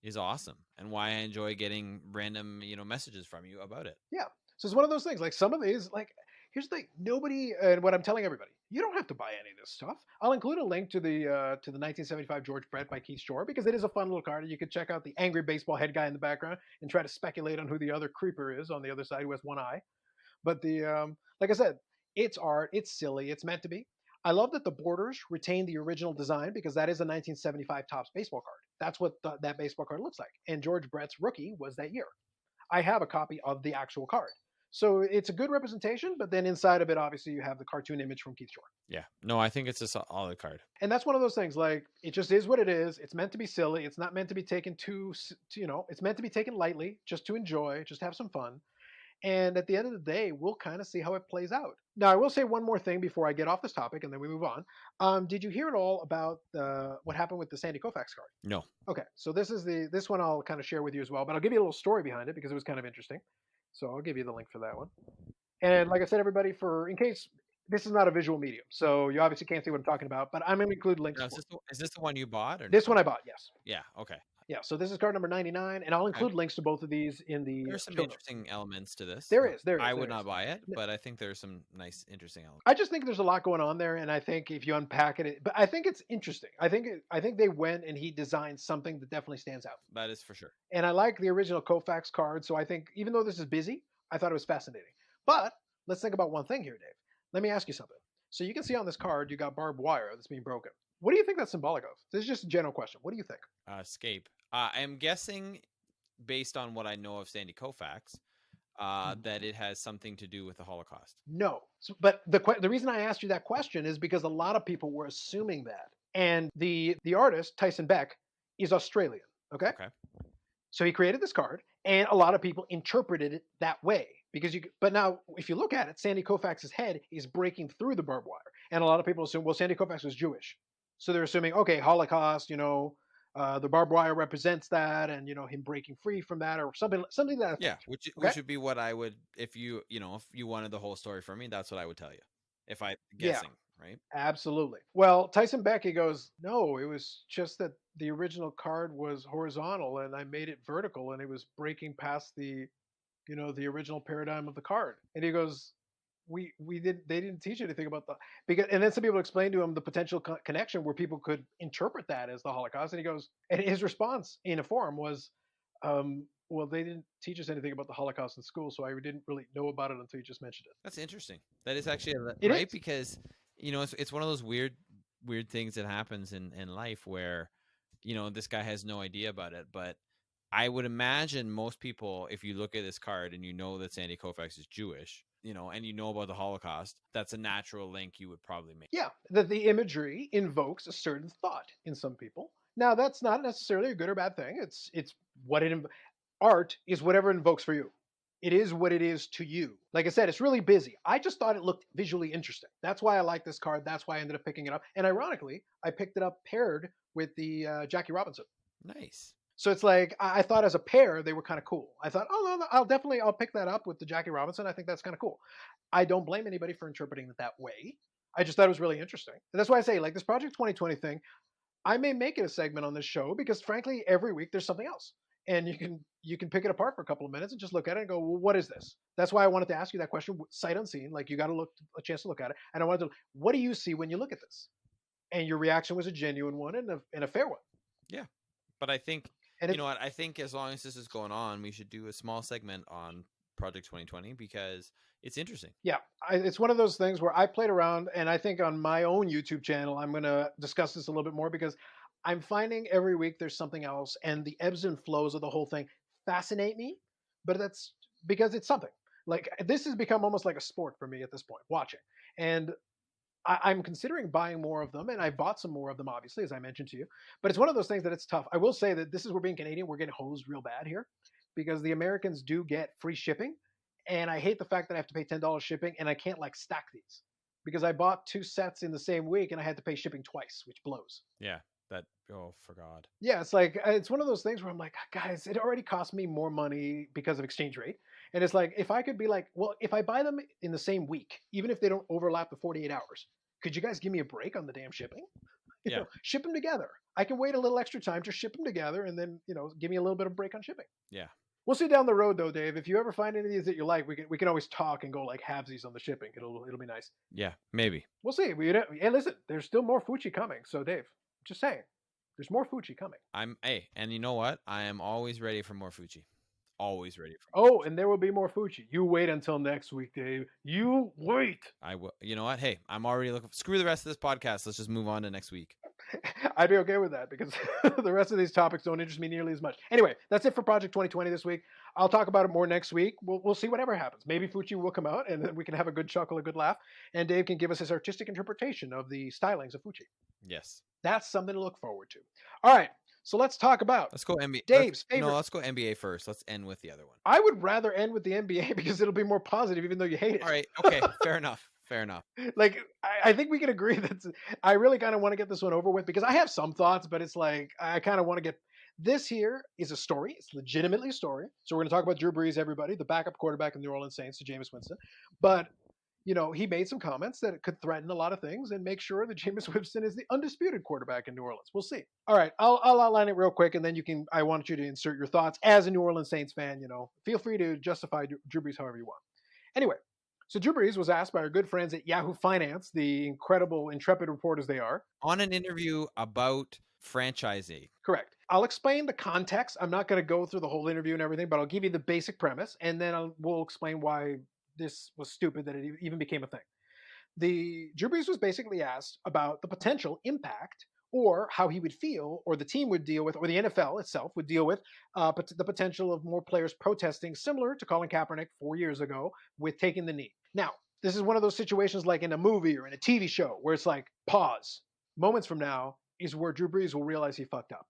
is awesome and why I enjoy getting random, messages from you about it. Yeah. So it's one of those things. Like some of these, like here's the thing. Nobody, and what I'm telling everybody, you don't have to buy any of this stuff. I'll include a link to the 1975 George Brett by Keith Shore because it is a fun little card. You could check out the angry baseball head guy in the background and try to speculate on who the other creeper is on the other side who has one eye. But like I said, it's art. It's silly. It's meant to be. I love that the borders retain the original design because that is a 1975 Topps baseball card. That's what that baseball card looks like. And George Brett's rookie was that year. I have a copy of the actual card. So it's a good representation, but then inside of it, obviously, you have the cartoon image from Keith Shore. Yeah. No, I think it's a solid card. And that's one of those things, like, it just is what it is. It's meant to be silly. It's not meant to be taken it's meant to be taken lightly, just to enjoy, just have some fun. And at the end of the day, we'll kind of see how it plays out. Now, I will say one more thing before I get off this topic, and then we move on. Did you hear at all about what happened with the Sandy Koufax card? No. Okay, so this one I'll kind of share with you as well, but I'll give you a little story behind it because it was kind of interesting. So I'll give you the link for that one. And like I said, everybody, in case this is not a visual medium, so you obviously can't see what I'm talking about, but I'm going to include links. Now, is this the one you bought? Or this one I bought, yes. Yeah, okay. Yeah, so this is card number 99, and I'll include links to both of these in the. There's some interesting elements to this. There is. I would not buy it, but I think there's some nice, interesting elements. I just think there's a lot going on there, and I think if you unpack it, but I think it's interesting. I think they went and he designed something that definitely stands out. That is for sure. And I like the original Koufax card, so I think even though this is busy, I thought it was fascinating. But let's think about one thing here, Dave. Let me ask you something. So you can see on this card, you got barbed wire that's being broken. What do you think that's symbolic of? This is just a general question. What do you think? Escape. I'm guessing, based on what I know of Sandy Koufax, that it has something to do with the Holocaust. No, but the reason I asked you that question is because a lot of people were assuming that. And the artist, Tyson Beck, is Australian, okay? So he created this card, and a lot of people interpreted it that way. But now, if you look at it, Sandy Koufax's head is breaking through the barbed wire. And a lot of people assume, well, Sandy Koufax was Jewish. So they're assuming, okay, Holocaust, the barbed wire represents that, and him breaking free from that, or something that. Yeah, which would be what I would, if you wanted the whole story from me, that's what I would tell you. If I guessing. right? Absolutely. Well, Tyson Beck, he goes, no, it was just that the original card was horizontal and I made it vertical and it was breaking past the original paradigm of the card. And he goes, we did they didn't teach anything about the because and then some people explained to him the potential connection where people could interpret that as the Holocaust. And he goes, and his response in a forum was, well, they didn't teach us anything about the Holocaust in school, so I didn't really know about it until you just mentioned it. That's interesting. That is actually It right, is. because it's one of those weird things that happens in life where this guy has no idea about it, but I would imagine most people, if you look at this card and that Sandy Koufax is Jewish, and about the Holocaust, that's a natural link you would probably make. Yeah, that the imagery invokes a certain thought in some people. Now, that's not necessarily a good or bad thing. It's what art is whatever it invokes for you. It is what it is to you. Like I said, it's really busy. I just thought it looked visually interesting. That's why I like this card. That's why I ended up picking it up. And ironically, I picked it up paired with the Jackie Robinson. Nice. So it's like I thought as a pair they were kind of cool. I thought, oh no, I'll pick that up with the Jackie Robinson. I think that's kind of cool. I don't blame anybody for interpreting it that way. I just thought it was really interesting. And that's why I say, like, this Project 2020 thing, I may make it a segment on this show because frankly, every week there's something else. And you can pick it apart for a couple of minutes and just look at it and go, well, what is this? That's why I wanted to ask you that question, sight unseen. Like, you got to look a chance to look at it. And I wanted to, what do you see when you look at this? And your reaction was a genuine one and a fair one. Yeah, but I think And you know what? I think as long as this is going on, we should do a small segment on Project 2020 because it's interesting. Yeah, it's one of those things where I played around, and I think on my own YouTube channel, I'm going to discuss this a little bit more because I'm finding every week there's something else, and the ebbs and flows of the whole thing fascinate me. But that's because it's something. Like, this has become almost like a sport for me at this point, watching. And I'm considering buying more of them, and I bought some more of them, obviously, as I mentioned to you. But it's one of those things that it's tough. I will say that this is where being Canadian, we're getting hosed real bad here because the Americans do get free shipping, and I hate the fact that I have to pay $10 shipping, and I can't like stack these because I bought two sets in the same week, and I had to pay shipping twice, which blows. Yeah, that for God. Yeah, it's like it's one of those things where I'm like, guys, it already cost me more money because of exchange rate, and it's like if I could be like, well, if I buy them in the same week, even if they don't overlap the 48 hours, could you guys give me a break on the damn shipping? Yeah. Ship them together. I can wait a little extra time to ship them together, and then give me a little bit of break on shipping. Yeah. We'll see down the road though, Dave. If you ever find any of these that you like, we can always talk and go like halvesies on the shipping. It'll be nice. Yeah, maybe. We'll see. And listen, there's still more Fucci coming. So Dave, just saying, there's more Fucci coming. And you know what? I am always ready for more Fuji. Always ready for more. Oh, and there will be more Fucci. You wait until next week, Dave. You wait. I will. You know what? Hey, I'm already looking. Screw the rest of this podcast. Let's just move on to next week. I'd be okay with that because the rest of these topics don't interest me nearly as much. Anyway, that's it for Project 2020 this week. I'll talk about it more next week. We'll see whatever happens. Maybe Fucci will come out and then we can have a good chuckle, a good laugh, and Dave can give us his artistic interpretation of the stylings of Fucci. Yes. That's something to look forward to. All right. So let's talk about. Let's go NBA. Dave's favorite. No, let's go NBA first. Let's end with the other one. I would rather end with the NBA because it'll be more positive, even though you hate it. All right. Okay. Fair enough. Fair enough. Like, I think we can agree that I really kind of want to get this one over with because I have some thoughts, but it's like I kind of want to get. This here is a story. It's legitimately a story. So we're going to talk about Drew Brees, everybody, the backup quarterback of the New Orleans Saints to Jameis Winston. But he made some comments that could threaten a lot of things and make sure that Jameis Winston is the undisputed quarterback in New Orleans. We'll see. All right, I'll outline it real quick, and then I want you to insert your thoughts as a New Orleans Saints fan. Feel free to justify Drew Brees however you want. Anyway, so Drew Brees was asked by our good friends at Yahoo Finance, the incredible, intrepid reporters they are, on an interview about franchising. Correct. I'll explain the context. I'm not going to go through the whole interview and everything, but I'll give you the basic premise, and then we'll explain why this was stupid that it even became a thing. The Drew Brees was basically asked about the potential impact or how he would feel or the team would deal with or the NFL itself would deal with the potential of more players protesting, similar to Colin Kaepernick 4 years ago with taking the knee. Now, this is one of those situations like in a movie or in a TV show where it's like, pause. Moments from now is where Drew Brees will realize he fucked up.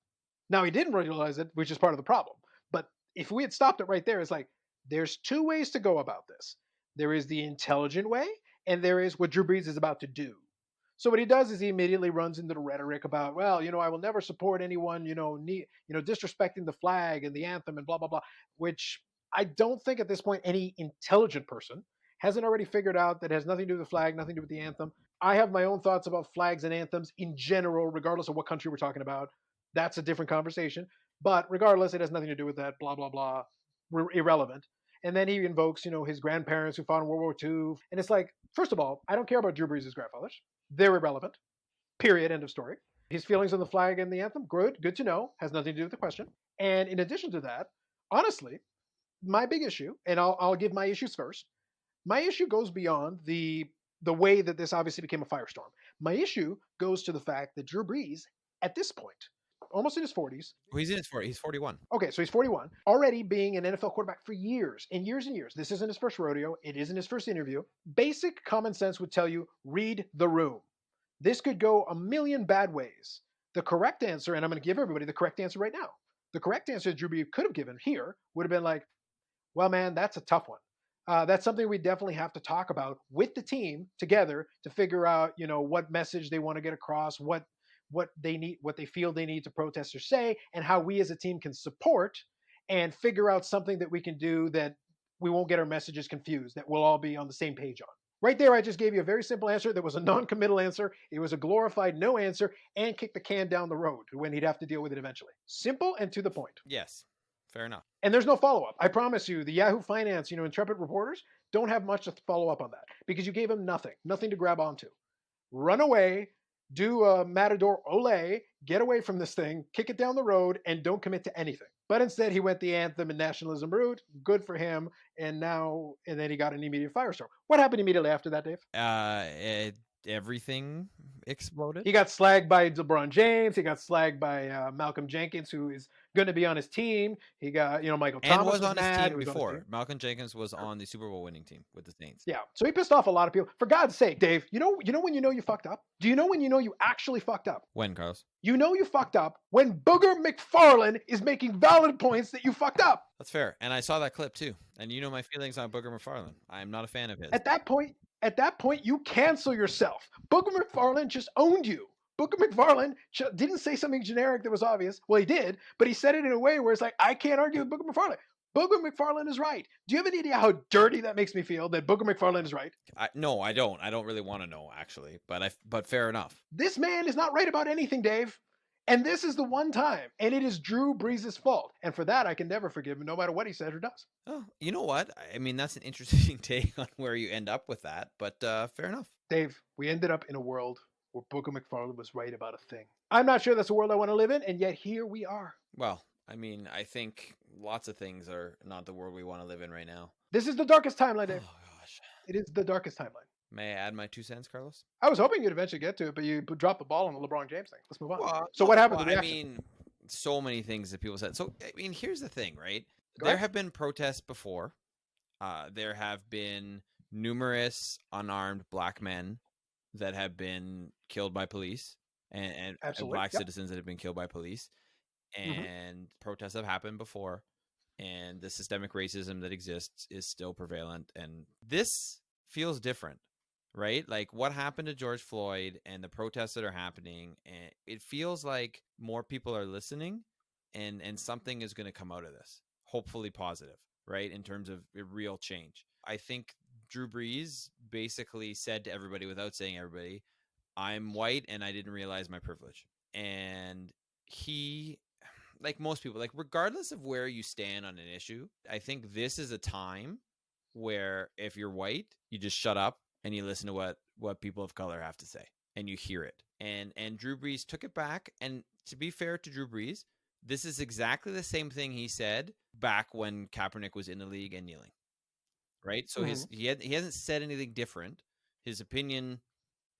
Now, he didn't realize it, which is part of the problem. But if we had stopped it right there, it's like, there's two ways to go about this. There is the intelligent way, and there is what Drew Brees is about to do. So what he does is he immediately runs into the rhetoric about, well, I will never support anyone, disrespecting the flag and the anthem and blah, blah, blah, which I don't think at this point any intelligent person hasn't already figured out that has nothing to do with the flag, nothing to do with the anthem. I have my own thoughts about flags and anthems in general, regardless of what country we're talking about. That's a different conversation. But regardless, it has nothing to do with that. Blah blah blah. Irrelevant. And then he invokes, his grandparents who fought in World War II. And it's like, first of all, I don't care about Drew Brees' grandfathers. They're irrelevant. Period. End of story. His feelings on the flag and the anthem, good to know. Has nothing to do with the question. And in addition to that, honestly, my big issue, and I'll give my issues first. My issue goes beyond the way that this obviously became a firestorm. My issue goes to the fact that Drew Brees, at this point, almost in his 40s. Well, he's in his 40s. He's 41. Okay, so he's 41, already being an NFL quarterback for years and years and years. This isn't his first rodeo. It isn't his first interview. Basic common sense would tell you, read the room. This could go a million bad ways. The correct answer, and I'm going to give everybody the correct answer right now. The correct answer Drew Brees could have given here would have been like, well, man, that's a tough one. That's something we definitely have to talk about with the team together to figure out, what message they want to get across, what they need, what they feel they need to protest or say, and how we as a team can support and figure out something that we can do that we won't get our messages confused, that we'll all be on the same page on. Right there, I just gave you a very simple answer that was a non-committal answer. It was a glorified no answer and kicked the can down the road when he'd have to deal with it eventually. Simple and to the point. Yes, fair enough. And there's no follow-up. I promise you, the Yahoo Finance, intrepid reporters don't have much to follow up on that because you gave him nothing to grab onto. Run away, do a Matador Olay, get away from this thing, kick it down the road, and don't commit to anything. But instead, he went the anthem and nationalism route. Good for him. And then he got an immediate firestorm. What happened immediately after that, Dave? Everything exploded. He got slagged by LeBron James. He got slagged by Malcolm Jenkins, who is going to be on his team. He got, Michael Thomas and was on his mad. team before. Malcolm Jenkins was on the Super Bowl winning team with the Saints. Yeah, so he pissed off a lot of people. For God's sake, Dave, you know when you fucked up? Do you know when you actually fucked up? When, Carlos? You fucked up when Booger McFarland is making valid points that you fucked up. That's fair. And I saw that clip too. And you know my feelings on Booger McFarland. I am not a fan of his. At that point, you cancel yourself. Booger McFarland just owned you. Booger McFarland didn't say something generic that was obvious. Well, he did, but he said it in a way where it's like, I can't argue with Booger McFarland. Booger McFarland is right. Do you have any idea how dirty that makes me feel that Booger McFarland is right? No, I don't. I don't really want to know, actually. But fair enough. This man is not right about anything, Dave. And this is the one time. And it is Drew Brees' fault. And for that, I can never forgive him, no matter what he says or does. Oh, you know what? I mean, that's an interesting take on where you end up with that. But fair enough. Dave, we ended up in a world where Booger McFarland was right about a thing. I'm not sure that's a world I want to live in, and yet here we are. Well, I mean, I think lots of things are not the world we want to live in right now. This is the darkest timeline, Dave. Oh, gosh. It is the darkest timeline. May I add my 2 cents, Carlos? I was hoping you'd eventually get to it, but you dropped the ball on the LeBron James thing. Let's move on. Well, so what happened? I mean, so many things that people said. So, I mean, here's the thing, right? Go there ahead. have been protests before. There have been numerous unarmed black men that have been killed by police and black citizens that have been killed by police. And protests have happened before. And the systemic racism that exists is still prevalent. And this feels different, right? Like what happened to George Floyd and the protests that are happening. And it feels like more people are listening and something is going to come out of this, hopefully positive, right? In terms of real change. I think Drew Brees basically said to everybody without saying everybody, I'm white and I didn't realize my privilege. And he, like most people, like regardless of where you stand on an issue, I think this is a time where if you're white, you just shut up and you listen to what people of color have to say and you hear it. And Drew Brees took it back. And to be fair to Drew Brees, this is exactly the same thing he said back when Kaepernick was in the league and kneeling. Right? So he hasn't said anything different. His opinion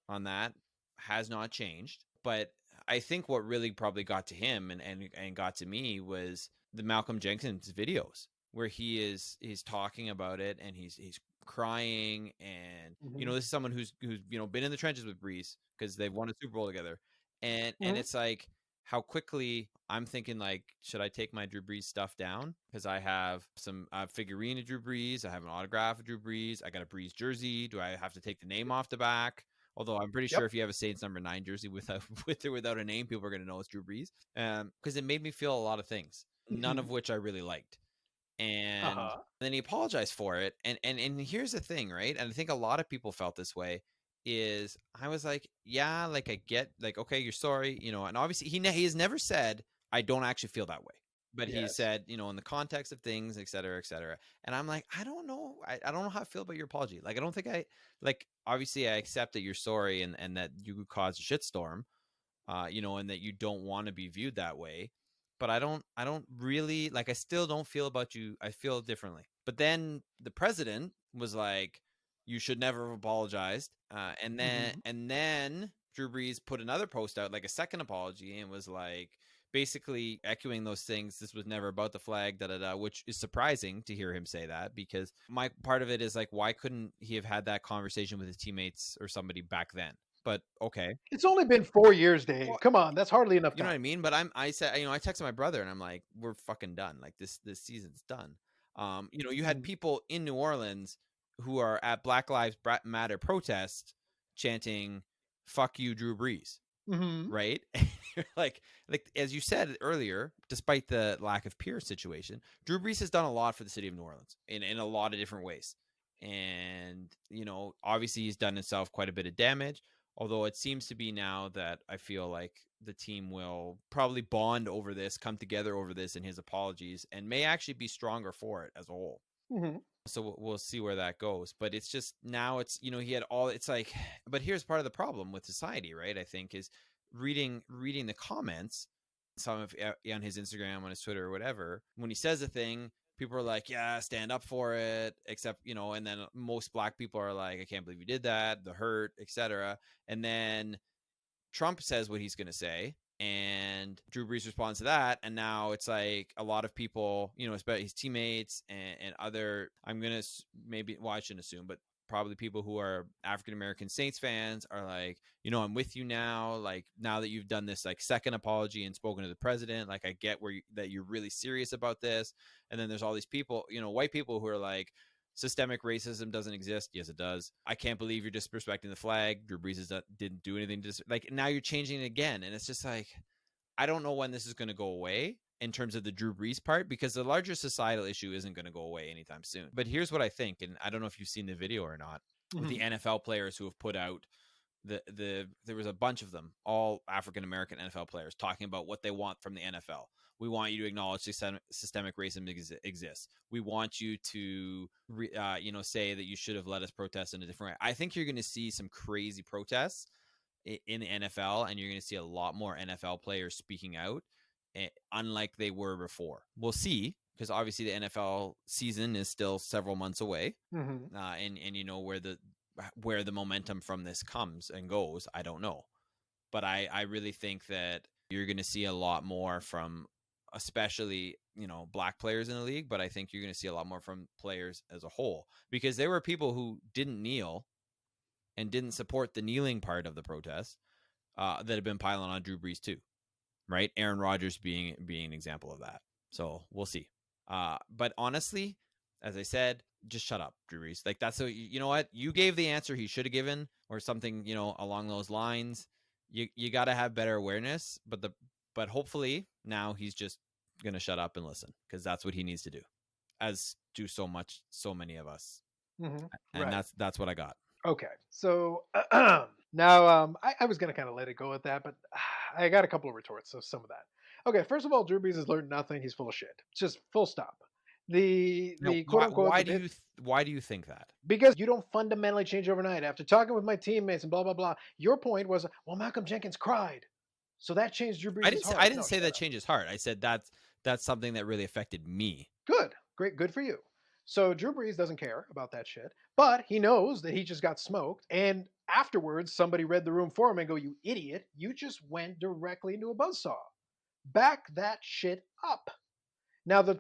on that has not changed. But I think what really probably got to him and got to me was the Malcolm Jenkins videos where he's talking about it and he's crying and this is someone who's been in the trenches with Brees because they've won a Super Bowl together and it's like how quickly I'm thinking like, should I take my Drew Brees stuff down? Because I have some figurine of Drew Brees, I have an autograph of Drew Brees, I got a Brees jersey. Do I have to take the name off the back? Although I'm pretty sure if you have a Saints number 9 jersey with or without a name, people are going to know it's Drew Brees. Because it made me feel a lot of things, none of which I really liked. And then he apologized for it. And here's the thing, right? And I think a lot of people felt this way. is I was like, yeah, like I get, like, okay, you're sorry, and obviously he has never said I don't actually feel that way, but he Yes. said, in the context of things, et cetera, et cetera. And I'm like, I don't know, I don't know how I feel about your apology. Like, I don't think like, obviously I accept that you're sorry and that you caused a shitstorm, and that you don't want to be viewed that way. But I don't really, like, I still don't feel about you. I feel differently. But then the president was like, you should never have apologized. And then Drew Brees put another post out, like a second apology, and was like, basically echoing those things. This was never about the flag, da da da, which is surprising to hear him say that, because my part of it is like, why couldn't he have had that conversation with his teammates or somebody back then? But okay. It's only been 4 years, Dave. Well, Come on, that's hardly enough you know time. what I mean? But I said, I texted my brother and I'm like, we're fucking done. Like, this season's done. You had people in New Orleans who are at Black Lives Matter protest chanting, "Fuck you, Drew Brees." Mm-hmm. Right? like as you said earlier, despite the lack of peer situation, Drew Brees has done a lot for the city of New Orleans in a lot of different ways. And, obviously he's done himself quite a bit of damage. Although it seems to be now that I feel like the team will probably bond over this, come together over this and his apologies, and may actually be stronger for it as a whole. Mm-hmm. So we'll see where that goes. But it's just, now it's, he had all, it's like, but here's part of the problem with society, right? I think is reading the comments, some of on his Instagram, on his Twitter or whatever, when he says a thing, people are like, yeah, stand up for it, except, and then most black people are like, I can't believe you did that, the hurt, etc. And then Trump says what he's going to say, and Drew Brees responds to that, and now it's like a lot of people, especially his teammates and other, I'm going to maybe, well, I shouldn't assume, but probably people who are African-American Saints fans are like, I'm with you now. Like, now that you've done this like second apology and spoken to the president, like, I get that you're really serious about this. And then there's all these people, white people who are like, systemic racism doesn't exist. Yes, it does. I can't believe you're disrespecting the flag. Drew Brees didn't do anything to like, now you're changing it again. And it's just like, I don't know when this is going to go away in terms of the Drew Brees part, because the larger societal issue isn't going to go away anytime soon. But here's what I think, and I don't know if you've seen the video or not, with the NFL players who have put out there was a bunch of them, all African-American NFL players, talking about what they want from the NFL. We want you to acknowledge systemic racism exists. We want you to, say that you should have let us protest in a different way. I think you're going to see some crazy protests in the NFL, and you're going to see a lot more NFL players speaking out, unlike they were before. We'll see, because obviously the NFL season is still several months away, and where the momentum from this comes and goes, I don't know. But I really think that you're going to see a lot more from, especially, black players in the league, but I think you're going to see a lot more from players as a whole, because there were people who didn't kneel and didn't support the kneeling part of the protest, that have been piling on Drew Brees too, right? Aaron Rodgers being an example of that. So we'll see. But honestly, as I said, just shut up, Drew Brees. Like, that's you know what? You gave the answer he should have given, or something, along those lines. You got to have better awareness, but hopefully now he's just gonna shut up and listen, because that's what he needs to do, as do so many of us. Mm-hmm. And Right. that's what I got. Okay. So now I was going to kind of let it go at that, but I got a couple of retorts. So some of that. Okay. First of all, Drew Brees has learned nothing. He's full of shit. Just full stop. Now, The quote unquote, why do you think that? because you don't fundamentally change overnight. After talking with my teammates and blah, blah, blah, your point was, well, Malcolm Jenkins cried. So that changed Drew Brees' I heart. didn't No, say shut that up. changes heart. I said that's something that really affected me. Good. Great. Good for you. So Drew Brees doesn't care about that shit, but he knows that he just got smoked. And afterwards, somebody read the room for him and go, "You idiot! You just went directly into a buzzsaw. Back that shit up." Now the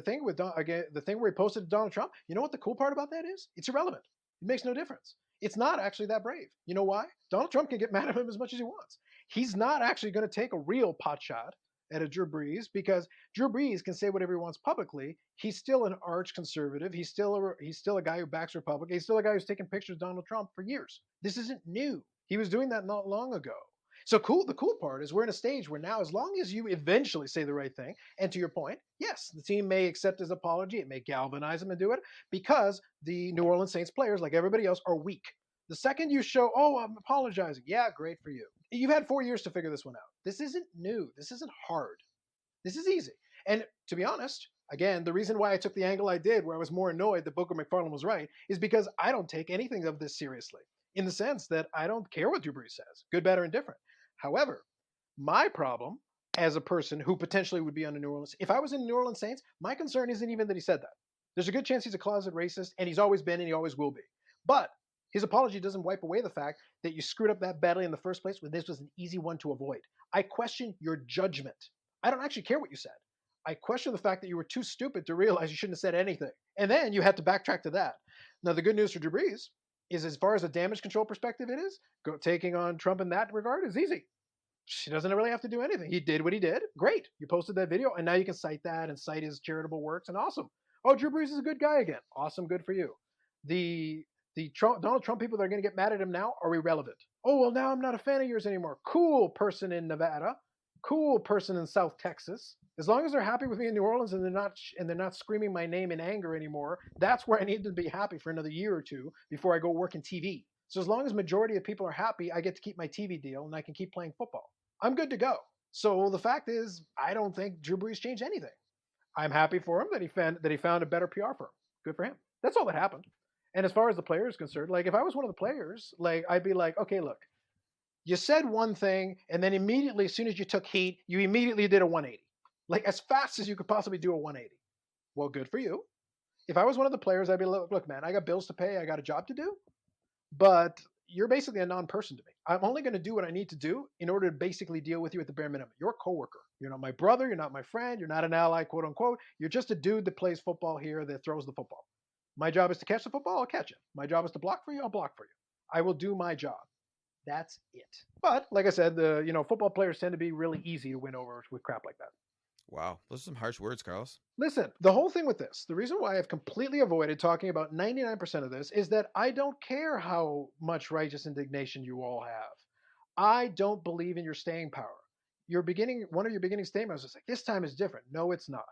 thing with again, the thing where he posted to Donald Trump. You know what the cool part about that is? It's irrelevant. It makes no difference. It's not actually that brave. You know why? Donald Trump can get mad at him as much as he wants. He's not actually going to take a real pot shot at a Drew Brees, because Drew Brees can say whatever he wants publicly. He's still an arch conservative. He's still a guy who backs Republicans. He's still a guy who's taken pictures of Donald Trump for years. This isn't new. He was doing that not long ago. So cool. The cool part is we're in a stage where now, as long as you eventually say the right thing, and to your point, yes, the team may accept his apology. It may galvanize him and do it, because the New Orleans Saints players, like everybody else, are weak. The second you show, oh, I'm apologizing. Yeah, great for you. You've had 4 years to figure this one out. This isn't new. This isn't hard. This is easy. And to be honest, again, the reason why I took the angle I did, where I was more annoyed that Booker McFarland was right, is because I don't take anything of this seriously, in the sense that I don't care what Drew Brees says, good, bad, or indifferent. However, my problem as a person who potentially would be on the New Orleans, if I was in the New Orleans Saints, my concern isn't even that he said that. There's a good chance he's a closet racist, and he's always been and he always will be. But his apology doesn't wipe away the fact that you screwed up that badly in the first place when this was an easy one to avoid. I question your judgment. I don't actually care what you said. I question the fact that you were too stupid to realize you shouldn't have said anything. And then you had to backtrack to that. Now, the good news for Drew Brees is, as far as a damage control perspective, taking on Trump in that regard is easy. She doesn't really have to do anything. He did what he did. Great. You posted that video, and now you can cite that and cite his charitable works, and awesome. Oh, Drew Brees is a good guy again. Awesome. Good for you. The Donald Trump people that are going to get mad at him now are irrelevant. Oh, well, now I'm not a fan of yours anymore. Cool person in Nevada. Cool person in South Texas. As long as they're happy with me in New Orleans and they're not screaming my name in anger anymore, that's where I need to be happy for another year or two before I go work in TV. So as long as majority of people are happy, I get to keep my TV deal and I can keep playing football. I'm good to go. So the fact is, I don't think Drew Brees changed anything. I'm happy for him that he found a better PR firm. Good for him. That's all that happened. And as far as the player is concerned, like if I was one of the players, like I'd be like, okay, look, you said one thing, and then immediately, as soon as you took heat, you immediately did a 180. Like as fast as you could possibly do a 180. Well, good for you. If I was one of the players, I'd be like, look, man, I got bills to pay, I got a job to do, but you're basically a non-person to me. I'm only going to do what I need to do in order to basically deal with you at the bare minimum. You're a coworker. You're not my brother. You're not my friend. You're not an ally, quote unquote. You're just a dude that plays football here that throws the football. My job is to catch the football. I'll catch it. My job is to block for you. I'll block for you. I will do my job. That's it. But like I said, football players tend to be really easy to win over with crap like that. Wow, those are some harsh words, Carlos. Listen, the whole thing with this, the reason why I've completely avoided talking about 99% of this is that I don't care how much righteous indignation you all have. I don't believe in your staying power. One of your beginning statements was like, this time is different. No, it's not.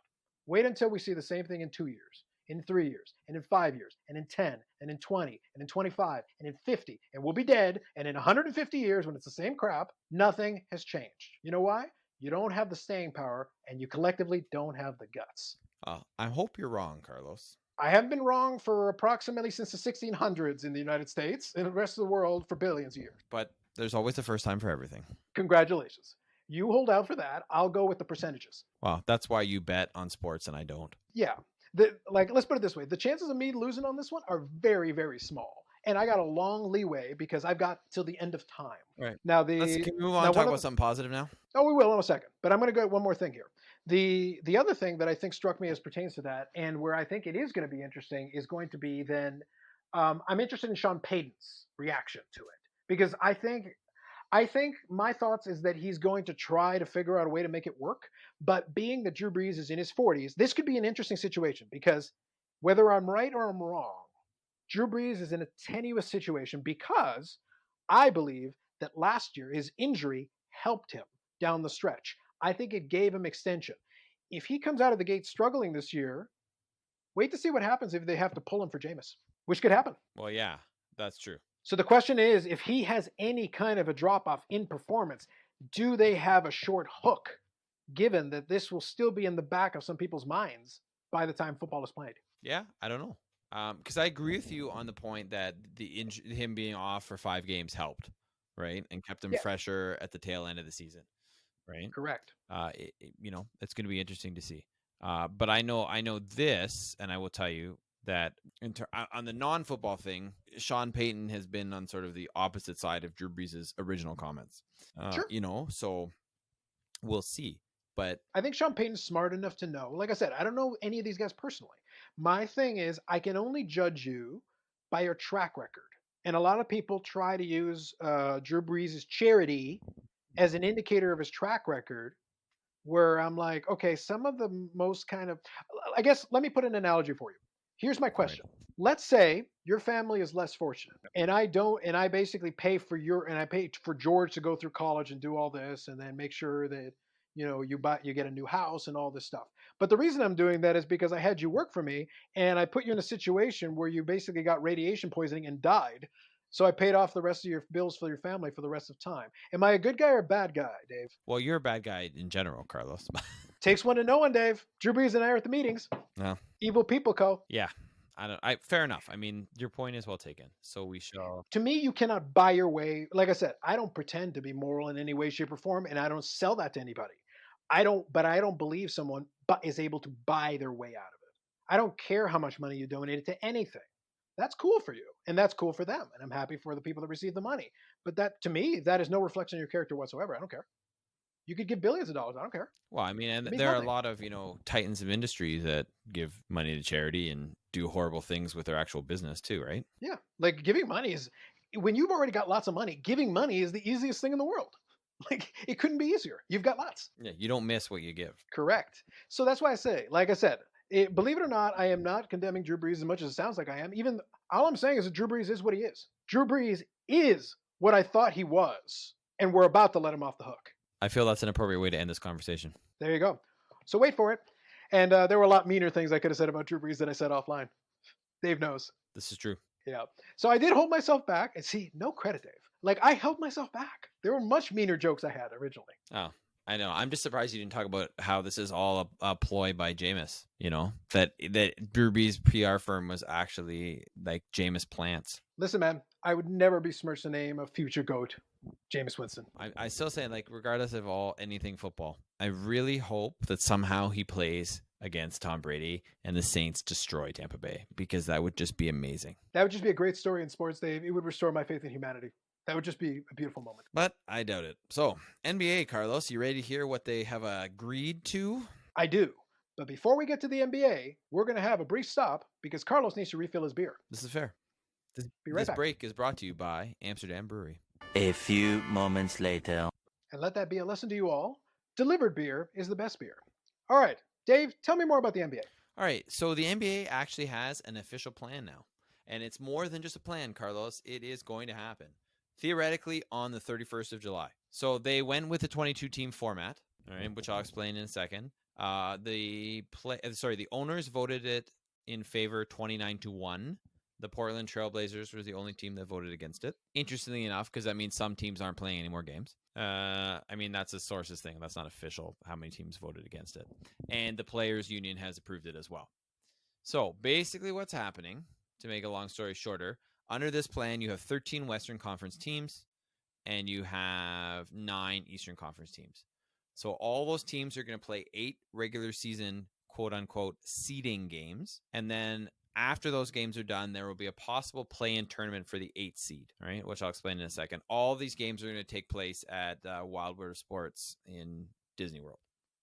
Wait until we see the same thing in 2 years, in 3 years, and in 5 years, and in 10, and in 20, and in 25, and in 50, and we'll be dead. And in 150 years, when it's the same crap, nothing has changed. You know why? You don't have the staying power, and you collectively don't have the guts. I hope you're wrong, Carlos. I have been wrong for approximately since the 1600s in the United States and the rest of the world for billions of years. But there's always a first time for everything. Congratulations. You hold out for that. I'll go with the percentages. Well, that's why you bet on sports and I don't. Yeah. Let's put it this way. The chances of me losing on this one are very, very small. And I got a long leeway because I've got till the end of time. Right. Now, can we move on and talk about something positive now? Oh, we will in a second. But I'm going to go one more thing here. The other thing that I think struck me as pertains to that, and where I think it is going to be interesting, is going to be then I'm interested in Sean Payton's reaction to it. Because I think my thoughts is that he's going to try to figure out a way to make it work. But being that Drew Brees is in his 40s, this could be an interesting situation because whether I'm right or I'm wrong, Drew Brees is in a tenuous situation because I believe that last year his injury helped him down the stretch. I think it gave him extension. If he comes out of the gate struggling this year, wait to see what happens if they have to pull him for Jameis, which could happen. Well, yeah, that's true. So the question is, if he has any kind of a drop-off in performance, do they have a short hook, given that this will still be in the back of some people's minds by the time football is played? Yeah, I don't know. Because I agree with you on the point that him being off for 5 games helped, right? And kept him fresher at the tail end of the season, right? Correct. It's going to be interesting to see. But I know this, and I will tell you that on the non-football thing, Sean Payton has been on sort of the opposite side of Drew Brees' original comments. Sure. So we'll see. But I think Sean Payton's smart enough to know. Like I said, I don't know any of these guys personally. My thing is, I can only judge you by your track record. And a lot of people try to use Drew Brees' charity as an indicator of his track record, where I'm like, okay, some of the most kind of, I guess, let me put an analogy for you. Here's my question. Right. Let's say your family is less fortunate and I basically pay for George to go through college and do all this and then make sure that, you get a new house and all this stuff. But the reason I'm doing that is because I had you work for me and I put you in a situation where you basically got radiation poisoning and died. So I paid off the rest of your bills for your family for the rest of time. Am I a good guy or a bad guy, Dave? Well, you're a bad guy in general, Carlos. Takes one to know one, Dave. Drew Brees and I are at the meetings. No. Evil people, Co. Yeah. Fair enough. I mean, your point is well taken. So we shall. To me, you cannot buy your way. Like I said, I don't pretend to be moral in any way, shape, or form, and I don't sell that to anybody. But I don't believe someone is able to buy their way out of it. I don't care how much money you donated to anything. That's cool for you, and that's cool for them, and I'm happy for the people that receive the money. But that, to me, that is no reflection on your character whatsoever. I don't care. You could give billions of dollars. I don't care. Well, I mean, and It means there are a nothing. lot of, titans of industry that give money to charity and do horrible things with their actual business too, right? Yeah, like giving money is when you've already got lots of money. Giving money is the easiest thing in the world. Like it couldn't be easier. You've got lots. Yeah, you don't miss what you give. Correct. So that's why I say, like I said, believe it or not, I am not condemning Drew Brees as much as it sounds like I am. Even all I'm saying is that Drew Brees is what he is. Drew Brees is what I thought he was, and we're about to let him off the hook. I feel that's an appropriate way to end this conversation. There you go. So wait for it. And there were a lot meaner things I could have said about Drew Brees than I said offline. Dave knows. This is true. Yeah. So I did hold myself back, and see, no credit, Dave. Like I held myself back. There were much meaner jokes I had originally. Oh, I know. I'm just surprised you didn't talk about how this is all a ploy by Jameis. That Drew Brees' PR firm was actually like Jameis Plants. Listen, man, I would never besmirch the name of future GOAT, Jameis Winston. I still say, like, regardless of anything football, I really hope that somehow he plays against Tom Brady and the Saints destroy Tampa Bay, because that would just be amazing. That would just be a great story in sports, Dave. It would restore my faith in humanity. That would just be a beautiful moment. But I doubt it. So, NBA, Carlos, you ready to hear what they have agreed to? I do. But before we get to the NBA, we're going to have a brief stop because Carlos needs to refill his beer. This is fair. This back. Break is brought to you by Amsterdam Brewery. A few moments later. And let that be a lesson to you all. Delivered beer is the best beer. All right, Dave, tell me more about the NBA. All right, so the NBA actually has an official plan now. And it's more than just a plan, Carlos. It is going to happen. Theoretically, on the 31st of July. So they went with the 22-team format, all right, which I'll explain in a second. The owners voted it in favor 29-1. The Portland Trailblazers was the only team that voted against it. Interestingly enough, because that means some teams aren't playing any more games. I mean, that's a sources thing. That's not official, how many teams voted against it. And the Players Union has approved it as well. So basically what's happening, to make a long story shorter, under this plan, you have 13 Western Conference teams, and you have 9 Eastern Conference teams. So all those teams are going to play 8 regular season, quote-unquote, seeding games. And then after those games are done, there will be a possible play-in tournament for the 8th seed, right? Which I'll explain in a second. All these games are going to take place at Wild World of Sports in Disney World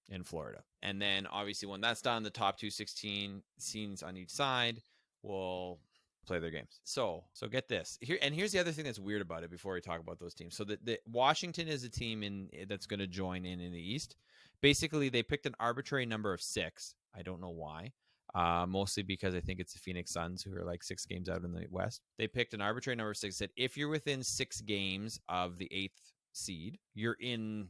in Florida. And then, obviously, when that's done, the top 16 teams on each side will play their games. So get this. Here's the other thing that's weird about it before we talk about those teams. So the Washington is a team that's going to join in the East. Basically, they picked an arbitrary number of 6. I don't know why. Mostly because I think it's the Phoenix Suns who are like 6 games out in the West. They picked an arbitrary number of 6. Said if you're within 6 games of the 8th seed, you're in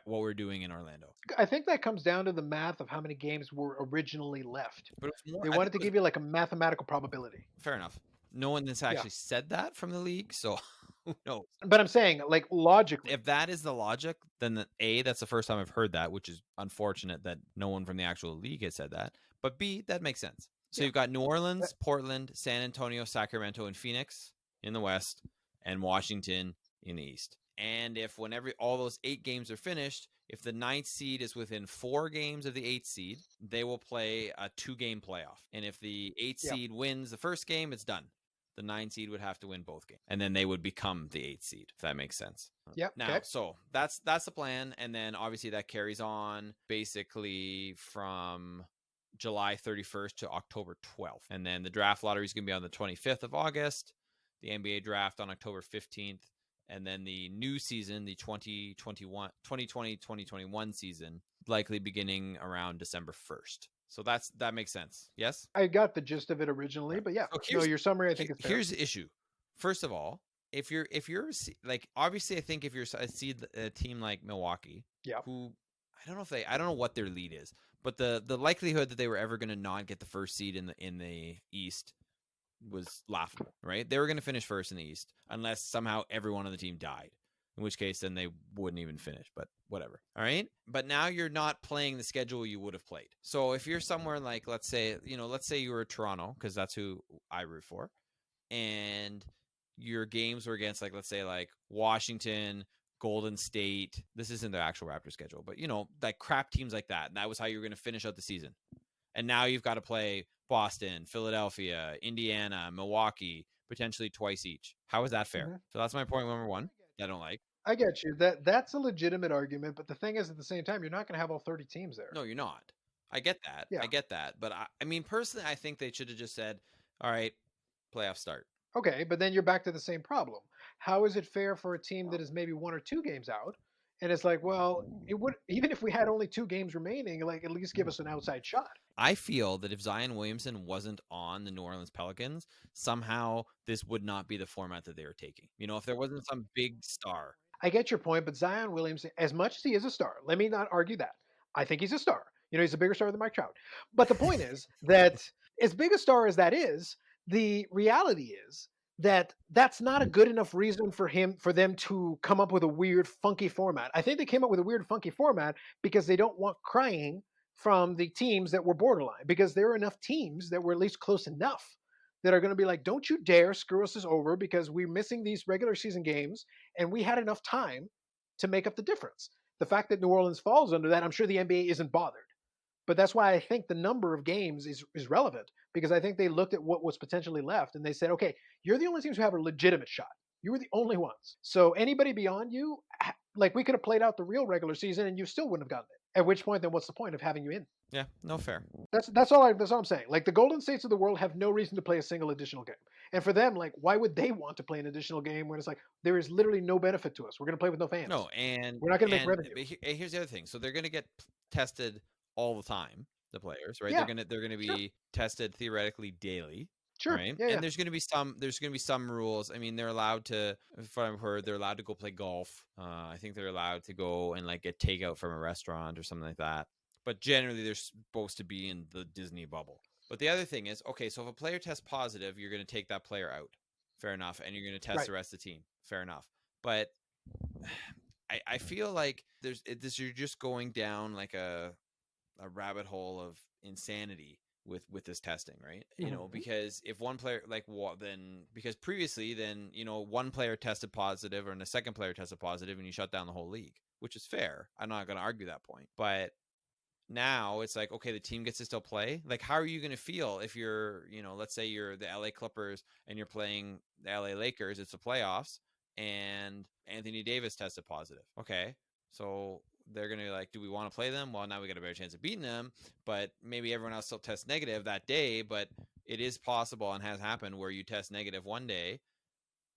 what we're doing in Orlando. I think that comes down to the math of how many games were originally left. But they wanted to give you like a mathematical probability. Fair enough. No one has actually said that from the league, so who knows? But I'm saying, like, logically, if that is the logic, then that's the first time I've heard that, which is unfortunate that no one from the actual league has said that. But B, that makes sense. So you've got New Orleans, Portland, San Antonio, Sacramento, and Phoenix in the West, and Washington in the East. And if whenever all those 8 games are finished, if the 9th seed is within 4 games of the 8th seed, they will play a 2-game playoff. And if the 8th seed wins the first game, it's done. The 9th seed would have to win both games, and then they would become the 8th seed, if that makes sense. Yep. Now, so that's the plan, and then obviously that carries on basically from July 31st to October 12th. And then the draft lottery is going to be on the 25th of August, the NBA draft on October 15th, and then the new season, the 2020-2021 season, likely beginning around December 1st. So that makes sense. Yes? I got the gist of it originally, but your summary I think is fair. Here's the issue. First of all, if you're like, obviously I think if you're a team like Milwaukee, who I don't know what their lead is, but the likelihood that they were ever going to not get the first seed in the East was laughable, right? They were going to finish first in the East unless somehow everyone on the team died, in which case then they wouldn't even finish, but whatever. All right. But now you're not playing the schedule you would have played. So if you're somewhere like, let's say you were Toronto, because that's who I root for, and your games were against, like, let's say like Washington, Golden State. This isn't the actual Raptors schedule, but like crap teams like that. And that was how you were going to finish out the season. And now you've got to play Boston, Philadelphia, Indiana, Milwaukee, potentially twice each. How is that fair? So that's my point number one that I don't like. I get you. That's a legitimate argument, but the thing is, at the same time, you're not going to have all 30 teams there. No, you're not. I get that. Yeah. I get that. But I mean, personally, I think they should have just said, all right, playoff start. Okay, but then you're back to the same problem. How is it fair for a team that is maybe 1 or 2 games out? And it's like, well, it would, even if we had only 2 games remaining, like, at least give us an outside shot. I feel that if Zion Williamson wasn't on the New Orleans Pelicans, somehow this would not be the format that they were taking. If there wasn't some big star. I get your point, but Zion Williamson, as much as he is a star, let me not argue that. I think he's a star. He's a bigger star than Mike Trout. But the point is that as big a star as that is, the reality is that that's not a good enough reason for them to come up with a weird, funky format. I think they came up with a weird, funky format because they don't want crying from the teams that were borderline, because there are enough teams that were at least close enough that are going to be like, don't you dare screw us over, because we're missing these regular season games and we had enough time to make up the difference. The fact that New Orleans falls under that, I'm sure the NBA isn't bothered. But that's why I think the number of games is relevant, because I think they looked at what was potentially left and they said, okay, you're the only teams who have a legitimate shot. You were the only ones. So anybody beyond you, like, we could have played out the real regular season and you still wouldn't have gotten it. At which point, then what's the point of having you in? Yeah, no fair. That's all I'm saying. Like, the Golden States of the world have no reason to play a single additional game. And for them, like, why would they want to play an additional game when it's like, there is literally no benefit to us? We're going to play with no fans. No, and we're not going to make revenue. Here's the other thing. So they're going to get tested all the time, the players, right? Yeah. They're going to be tested theoretically daily. Sure. Right. Yeah, and there's going to be some rules. I mean, they're allowed to, if I've heard, they're allowed to go play golf. I think they're allowed to go and like get takeout from a restaurant or something like that. But generally, they're supposed to be in the Disney bubble. But the other thing is, okay, so if a player tests positive, you're going to take that player out. Fair enough. And you're going to test the rest of the team. Fair enough. But I feel like you're just going down like a rabbit hole of insanity with this testing, right? Because if one player, because previously then, one player tested positive and a second player tested positive and you shut down the whole league, which is fair. I'm not going to argue that point. But now it's like, okay, the team gets to still play. Like, how are you going to feel if you're, let's say you're the LA Clippers and you're playing the LA Lakers, it's the playoffs, and Anthony Davis tested positive. Okay. So they're going to be like, do we want to play them? Well, now we got a better chance of beating them, but maybe everyone else still tests negative that day. But it is possible and has happened where you test negative one day,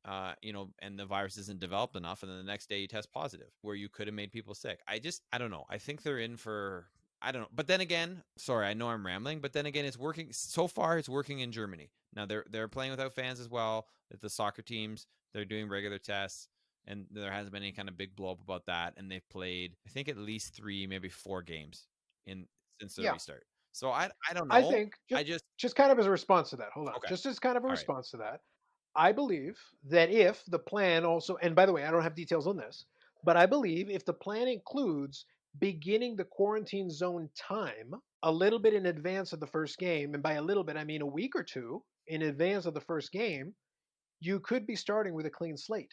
and the virus isn't developed enough. And then the next day you test positive, where you could have made people sick. I don't know. I think they're in for, I don't know. But then again, sorry, I know I'm rambling, but then again, it's working. So far, it's working in Germany. Now they're playing without fans as well. The soccer teams, they're doing regular tests. And there hasn't been any kind of big blow up about that. And they've played, I think, at least 3, maybe 4 games since the restart. So I don't know. I think just kind of as a response to that. Hold on. Okay. Just as kind of a response to that. I believe that if the plan also, and by the way, I don't have details on this, but I believe if the plan includes beginning the quarantine zone time a little bit in advance of the first game, and by a little bit, I mean a week or 2 in advance of the first game, you could be starting with a clean slate.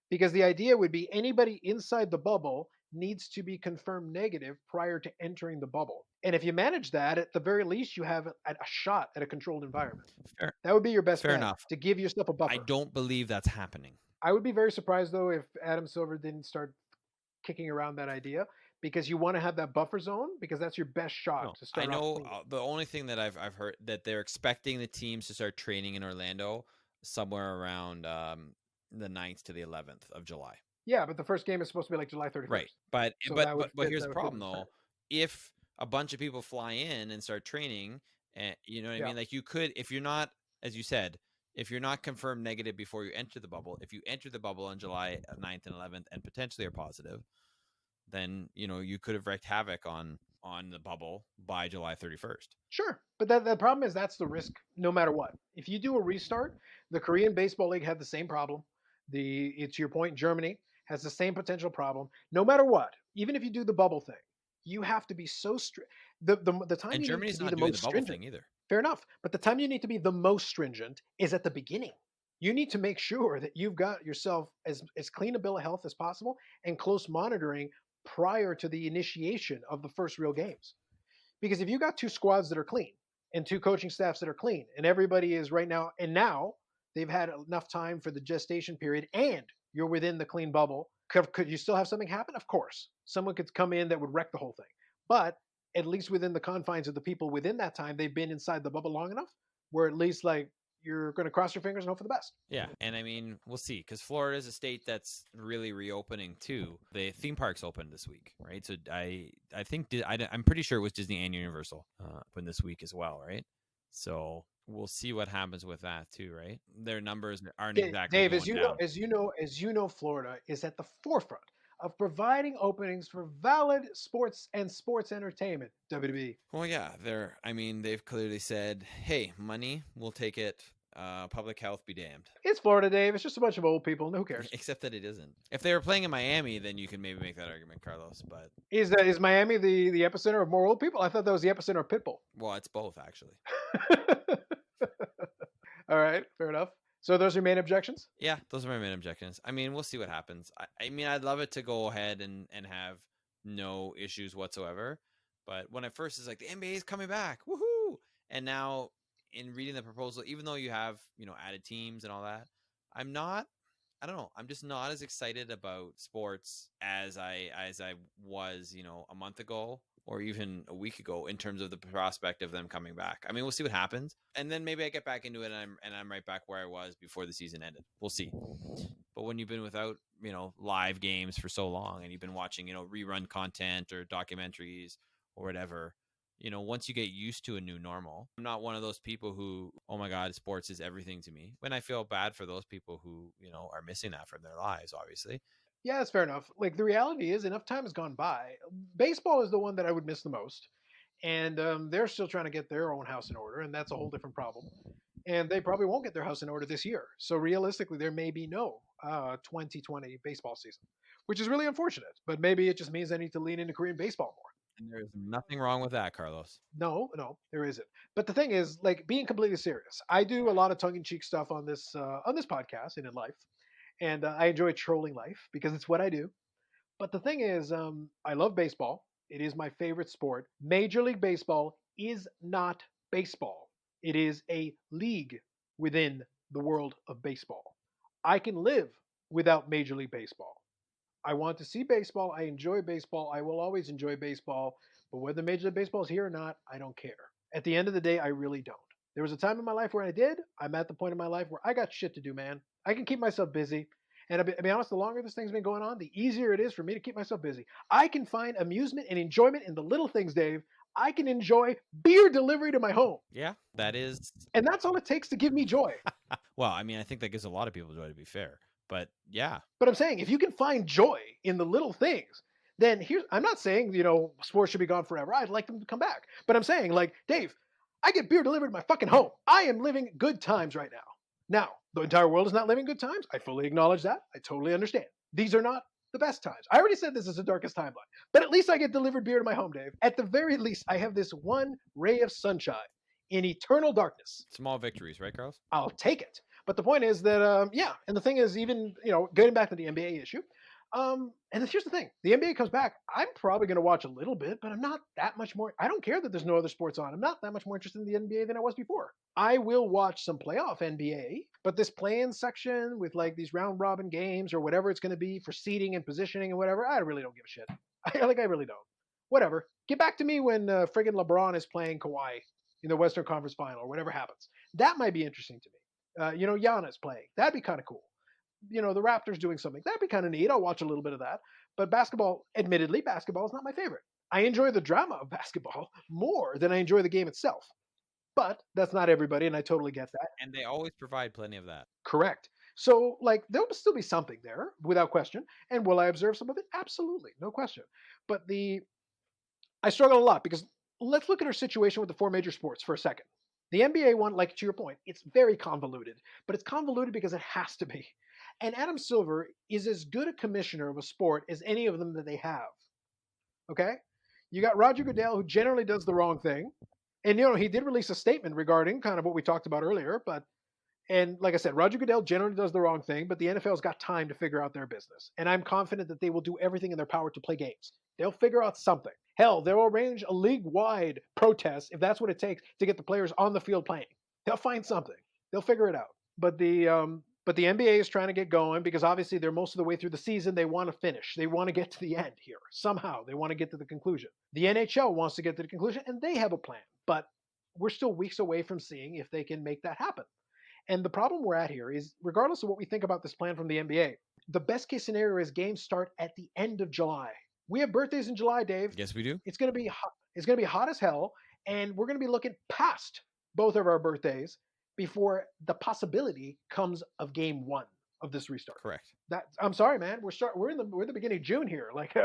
Because the idea would be anybody inside the bubble needs to be confirmed negative prior to entering the bubble. And if you manage that, at the very least, you have a shot at a controlled environment. Fair. That would be your best bet enough to give yourself a buffer. I don't believe that's happening. I would be very surprised, though, if Adam Silver didn't start kicking around that idea, because you want to have that buffer zone, because that's your best shot to start. I know the only thing that I've heard that they're expecting the teams to start training in Orlando somewhere around the 9th to the 11th of July. Yeah, but the first game is supposed to be like July 31st. Right. But here's the problem though. If a bunch of people fly in and start training, and you know what I mean? Like, you could, if you're not, as you said, if you're not confirmed negative before you enter the bubble, if you enter the bubble on July 9th and 11th and potentially are positive, then, you could have wreaked havoc on on the bubble by July 31st. Sure, but the problem is that's the risk no matter what. If you do a restart, the Korean Baseball League had the same problem. It's your point, Germany has the same potential problem. No matter what, even if you do the bubble thing, you have to be so strict. The time And you need to Germany's be not the doing most the bubble stringent. thing either. Fair enough, but the time you need to be the most stringent is at the beginning. You need to make sure that you've got yourself as clean a bill of health as possible and close monitoring prior to the initiation of the first real games. Because if you got two squads that are clean and two coaching staffs that are clean, and everybody is right now, and now they've had enough time for the gestation period, and you're within the clean bubble, could you still have something happen? Of course. Someone could come in that would wreck the whole thing. But at least within the confines of the people within that time, they've been inside the bubble long enough where at least like you're going to cross your fingers and hope for the best. Yeah, and I mean, we'll see, because Florida is a state that's really reopening too. The theme parks opened this week, right? So I think I'm pretty sure it was Disney and Universal opened this week as well, right? So we'll see what happens with that too, right? Their numbers aren't exactly Dave, going down. as you know, Florida is at the forefront of providing openings for valid sports and sports entertainment. WWE. Well, yeah, they've clearly said, "Hey, money, we'll take it. Public health be damned." It's Florida, Dave. It's just a bunch of old people. Who cares? Except that it isn't. If they were playing in Miami, then you can maybe make that argument, Carlos. But Is Miami the epicenter of more old people? I thought that was the epicenter of Pitbull. well, it's both actually. All right, fair enough. So those are your main objections? Yeah, those are my main objections. I mean, we'll see what happens. I mean, I'd love it to go ahead and have no issues whatsoever. But when at first it's like the NBA is coming back, woohoo! And now in reading the proposal, even though you have, added teams and all that, I don't know. I'm just not as excited about sports as I was, a month ago or even a week ago in terms of the prospect of them coming back. I mean, we'll see what happens, and then maybe I get back into it and I'm right back where I was before the season ended. We'll see. But when you've been without, live games for so long, and you've been watching, rerun content or documentaries or whatever, once you get used to a new normal, I'm not one of those people who, oh my God, sports is everything to me. When I feel bad for those people who, are missing that from their lives, obviously. Yeah, that's fair enough. Like the reality is, enough time has gone by. Baseball is the one that I would miss the most, and they're still trying to get their own house in order, and that's a whole different problem. And they probably won't get their house in order this year. So realistically, there may be no 2020 baseball season, which is really unfortunate. But maybe it just means I need to lean into Korean baseball more. And there's nothing wrong with that, Carlos. No, there isn't. But the thing is, like being completely serious, I do a lot of tongue-in-cheek stuff on this podcast and in life, and I enjoy trolling life because it's what I do. But the thing is, I love baseball. It is my favorite sport. Major League Baseball is not baseball. It is a league within the world of baseball. I can live without Major League Baseball. I want to see baseball. I enjoy baseball. I will always enjoy baseball. But whether Major League Baseball is here or not, I don't care. At the end of the day, I really don't. There was a time in my life where I did. I'm at the point in my life where I got shit to do, man. I can keep myself busy. And I'll be honest, the longer this thing's been going on, the easier it is for me to keep myself busy. I can find amusement and enjoyment in the little things, Dave. I can enjoy beer delivery to my home. Yeah, that is. And that's all it takes to give me joy. Well, I mean, I think that gives a lot of people joy, to be fair. But yeah. But I'm saying if you can find joy in the little things, then I'm not saying, sports should be gone forever. I'd like them to come back. But I'm saying, like, Dave, I get beer delivered to my fucking home. I am living good times right now. Now, the entire world is not living good times. I fully acknowledge that. I totally understand. These are not the best times. I already said this is the darkest timeline. But at least I get delivered beer to my home, Dave. At the very least, I have this one ray of sunshine in eternal darkness. Small victories, right, Carlos? I'll take it. But the point is that, and the thing is, even, getting back to the NBA issue, and here's the thing. The NBA comes back. I'm probably going to watch a little bit, but I'm not that much more. I don't care that there's no other sports on. I'm not that much more interested in the NBA than I was before. I will watch some playoff NBA, but this play-in section with like these round-robin games or whatever it's going to be for seeding and positioning and whatever, I really don't give a shit. I really don't. Whatever. Get back to me when friggin' LeBron is playing Kawhi in the Western Conference Final or whatever happens. That might be interesting to me. Giannis playing. That'd be kind of cool. The Raptors doing something. That'd be kind of neat. I'll watch a little bit of that. But admittedly, basketball is not my favorite. I enjoy the drama of basketball more than I enjoy the game itself. But that's not everybody, and I totally get that. And they always provide plenty of that. Correct. So, there'll still be something there, without question. And will I observe some of it? Absolutely. No question. But the I struggle a lot because let's look at our situation with the four major sports for a second. The NBA one, like to your point, it's very convoluted, but it's convoluted because it has to be. And Adam Silver is as good a commissioner of a sport as any of them that they have. Okay? You got Roger Goodell, who generally does the wrong thing. And, he did release a statement regarding kind of what we talked about earlier. And like I said, Roger Goodell generally does the wrong thing, but the NFL's got time to figure out their business. And I'm confident that they will do everything in their power to play games. They'll figure out something. Hell, they'll arrange a league-wide protest if that's what it takes to get the players on the field playing. They'll find something. They'll figure it out. But the NBA is trying to get going because obviously they're most of the way through the season. They want to finish. They want to get to the end here. Somehow they want to get to the conclusion. The NHL wants to get to the conclusion, and they have a plan. But we're still weeks away from seeing if they can make that happen. And the problem we're at here is, regardless of what we think about this plan from the NBA, the best case scenario is games start at the end of July. We have birthdays in July, Dave. Yes, we do. It's going to be hot. It's going to be hot as hell, and we're going to be looking past both of our birthdays before the possibility comes of game one of this restart. Correct. I'm sorry, man. We're in the beginning of June here. Like,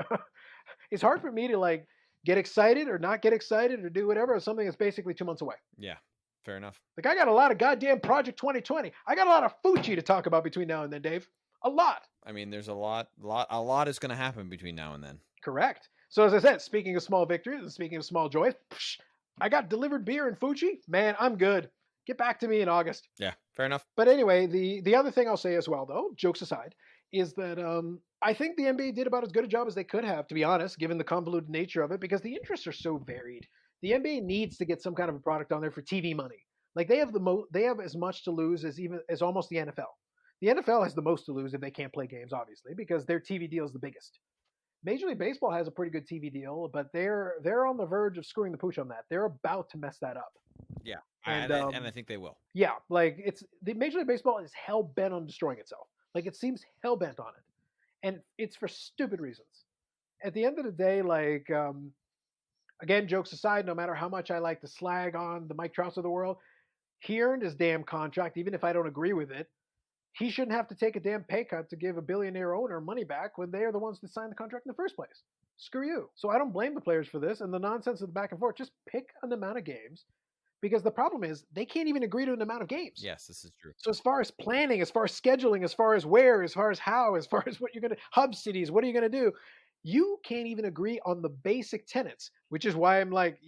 it's hard for me to like get excited or not get excited or do whatever of something that's basically 2 months away. Yeah. Fair enough. Like, I got a lot of goddamn Project 2020. I got a lot of Fuji to talk about between now and then, Dave. A lot. I mean, there's a lot is going to happen between now and then. Correct. So as I said, speaking of small victories and speaking of small joys, I got delivered beer in Fuji. Man, I'm good. Get back to me in August. Yeah, fair enough. But anyway, the other thing I'll say as well, though, jokes aside, is that I think the NBA did about as good a job as they could have, to be honest, given the convoluted nature of it, because the interests are so varied. The NBA needs to get some kind of a product on there for TV money. Like they have as much to lose as almost the NFL. The NFL has the most to lose if they can't play games, obviously, because their TV deal is the biggest. Major League Baseball has a pretty good TV deal, but they're on the verge of screwing the pooch on that. They're about to mess that up. Yeah, and I think they will. Yeah, like the Major League Baseball is hell bent on destroying itself. Like it seems hell bent on it, and it's for stupid reasons. At the end of the day, like again, jokes aside, no matter how much I like to slag on the Mike Trouts of the world, he earned his damn contract, even if I don't agree with it. He shouldn't have to take a damn pay cut to give a billionaire owner money back when they are the ones that signed the contract in the first place. Screw you. So I don't blame the players for this and the nonsense of the back and forth. Just pick an amount of games, because the problem is they can't even agree to an amount of games. Yes, this is true. So as far as planning, as far as scheduling, as far as where, as far as how, as far as what you're going to, hub cities, what are you going to do? You can't even agree on the basic tenets, which is why I'm like,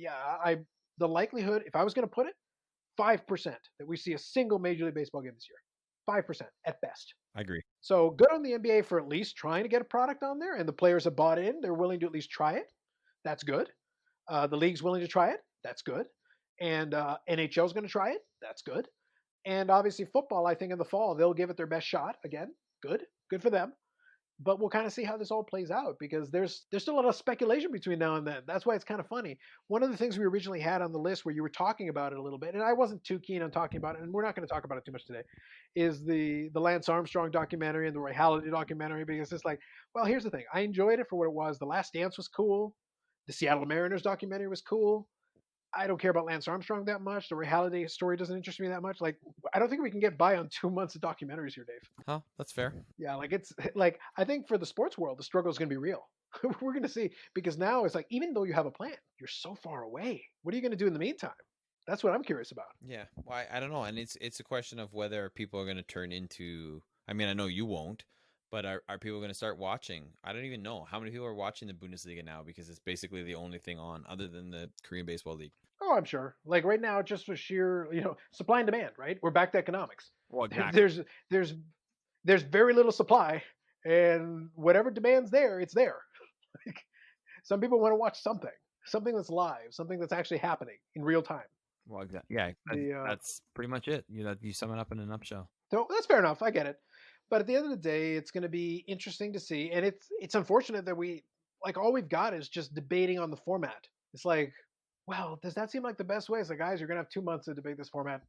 the likelihood, if I was going to put it, 5% that we see a single Major League Baseball game this year. 5% at best. I agree. So good on the NBA for at least trying to get a product on there, and the players have bought in. They're willing to at least try it. That's good. The league's willing to try it. That's good. And NHL's going to try it. That's good. And obviously football, I think in the fall, they'll give it their best shot. Again, good. Good for them. But we'll kind of see how this all plays out, because there's still a lot of speculation between now and then. That's why it's kind of funny. One of the things we originally had on the list where you were talking about it a little bit, and I wasn't too keen on talking about it, and we're not going to talk about it too much today, is the Lance Armstrong documentary and the Roy Halladay documentary, because it's like, well, here's the thing. I enjoyed it for what it was. The Last Dance was cool. The Seattle Mariners documentary was cool. I don't care about Lance Armstrong that much. The Roy Halladay story doesn't interest me that much. Like, I don't think we can get by on 2 months of documentaries here, Dave. Huh? That's fair. Yeah, like it's like, I think for the sports world, the struggle is going to be real. We're going to see, because now it's like, even though you have a plan, you're so far away. What are you going to do in the meantime? That's what I'm curious about. Yeah, well, I don't know, and it's a question of whether people are going to turn into. I mean, I know you won't, but are people going to start watching? I don't even know how many people are watching the Bundesliga now, because it's basically the only thing on other than the Korean Baseball League. Oh, I'm sure. Like right now, just for sheer, supply and demand, right? We're back to economics. Well, exactly. There's very little supply, and whatever demand's there, it's there. Like, some people want to watch something that's live, something that's actually happening in real time. Well, exactly. Yeah, that's pretty much it. You sum it up in a nutshell. So that's fair enough. I get it. But at the end of the day, it's going to be interesting to see, and it's unfortunate that all we've got is just debating on the format. It's like, well, does that seem like the best way? It's like, guys, you're going to have 2 months to debate this format.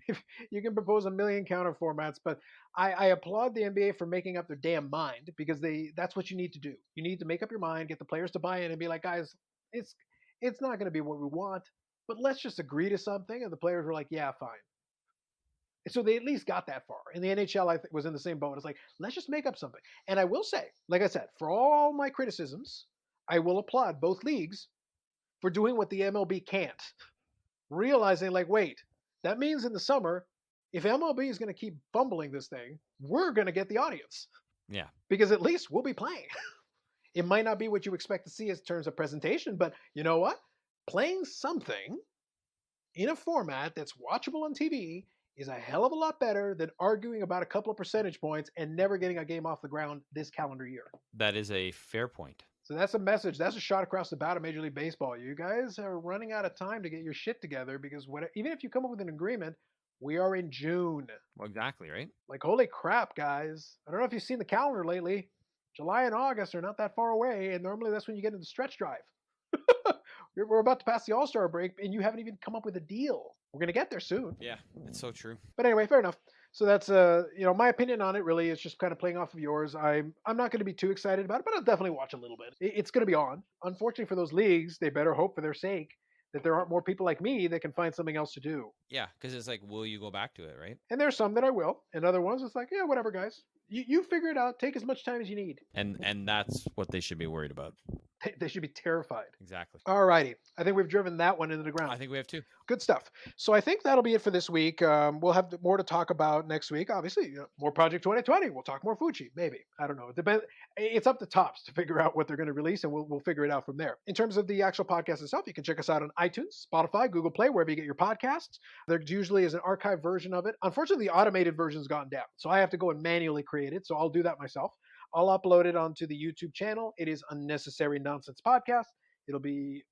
If you can propose a million counter formats, but I applaud the NBA for making up their damn mind, because that's what you need to do. You need to make up your mind, get the players to buy in, and be like, guys, it's not going to be what we want, but let's just agree to something. And the players were like, yeah, fine. So they at least got that far. And the NHL, I think, was in the same boat. It's like, let's just make up something. And I will say, like I said, for all my criticisms, I will applaud both leagues for doing what the MLB can't. Realizing, like, wait, that means in the summer, if MLB is going to keep fumbling this thing, we're going to get the audience. Yeah. Because at least we'll be playing. It might not be what you expect to see in terms of presentation, but you know what? Playing something in a format that's watchable on TV is a hell of a lot better than arguing about a couple of percentage points and never getting a game off the ground this calendar year. That is a fair point. So that's a message. That's a shot across the bow to Major League Baseball. You guys are running out of time to get your shit together because even if you come up with an agreement, we are in June. Well, exactly, right? Like, holy crap, guys. I don't know if you've seen the calendar lately. July and August are not that far away, and normally that's when you get into stretch drive. We're about to pass the All-Star break, and you haven't even come up with a deal. We're going to get there soon. Yeah, it's so true. But anyway, fair enough. So that's my opinion on it. Really, it's just kind of playing off of yours. I'm not going to be too excited about it, but I'll definitely watch a little bit. It's going to be on. Unfortunately for those leagues, they better hope for their sake that there aren't more people like me that can find something else to do. Yeah, because it's like, will you go back to it, right? And there's some that I will, and other ones it's like, yeah, whatever, guys. You figure it out. Take as much time as you need. And that's what they should be worried about. They should be terrified. Exactly. All righty. I think we've driven that one into the ground. I think we have too. Good stuff. So I think that'll be it for this week. We'll have more to talk about next week. Obviously, more Project 2020. We'll talk more Fuji, maybe. I don't know. It depends. It's up to Tops to figure out what they're going to release, and we'll figure it out from there. In terms of the actual podcast itself, you can check us out on iTunes, Spotify, Google Play, wherever you get your podcasts. There usually is an archived version of it. Unfortunately, the automated version's gone down, so I have to go and manually create it. So I'll do that myself. I'll upload it onto the YouTube channel. It is Unnecessary Nonsense Podcast. It'll be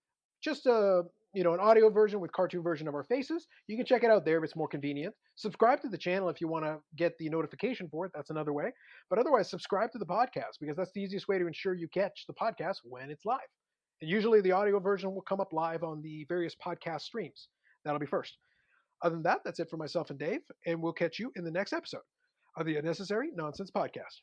just an audio version with cartoon version of our faces. You can check it out there if it's more convenient. Subscribe to the channel if you want to get the notification for it. That's another way. But otherwise, subscribe to the podcast because that's the easiest way to ensure you catch the podcast when it's live. And usually the audio version will come up live on the various podcast streams. That'll be first. Other than that, that's it for myself and Dave, and we'll catch you in the next episode of the Unnecessary Nonsense Podcast.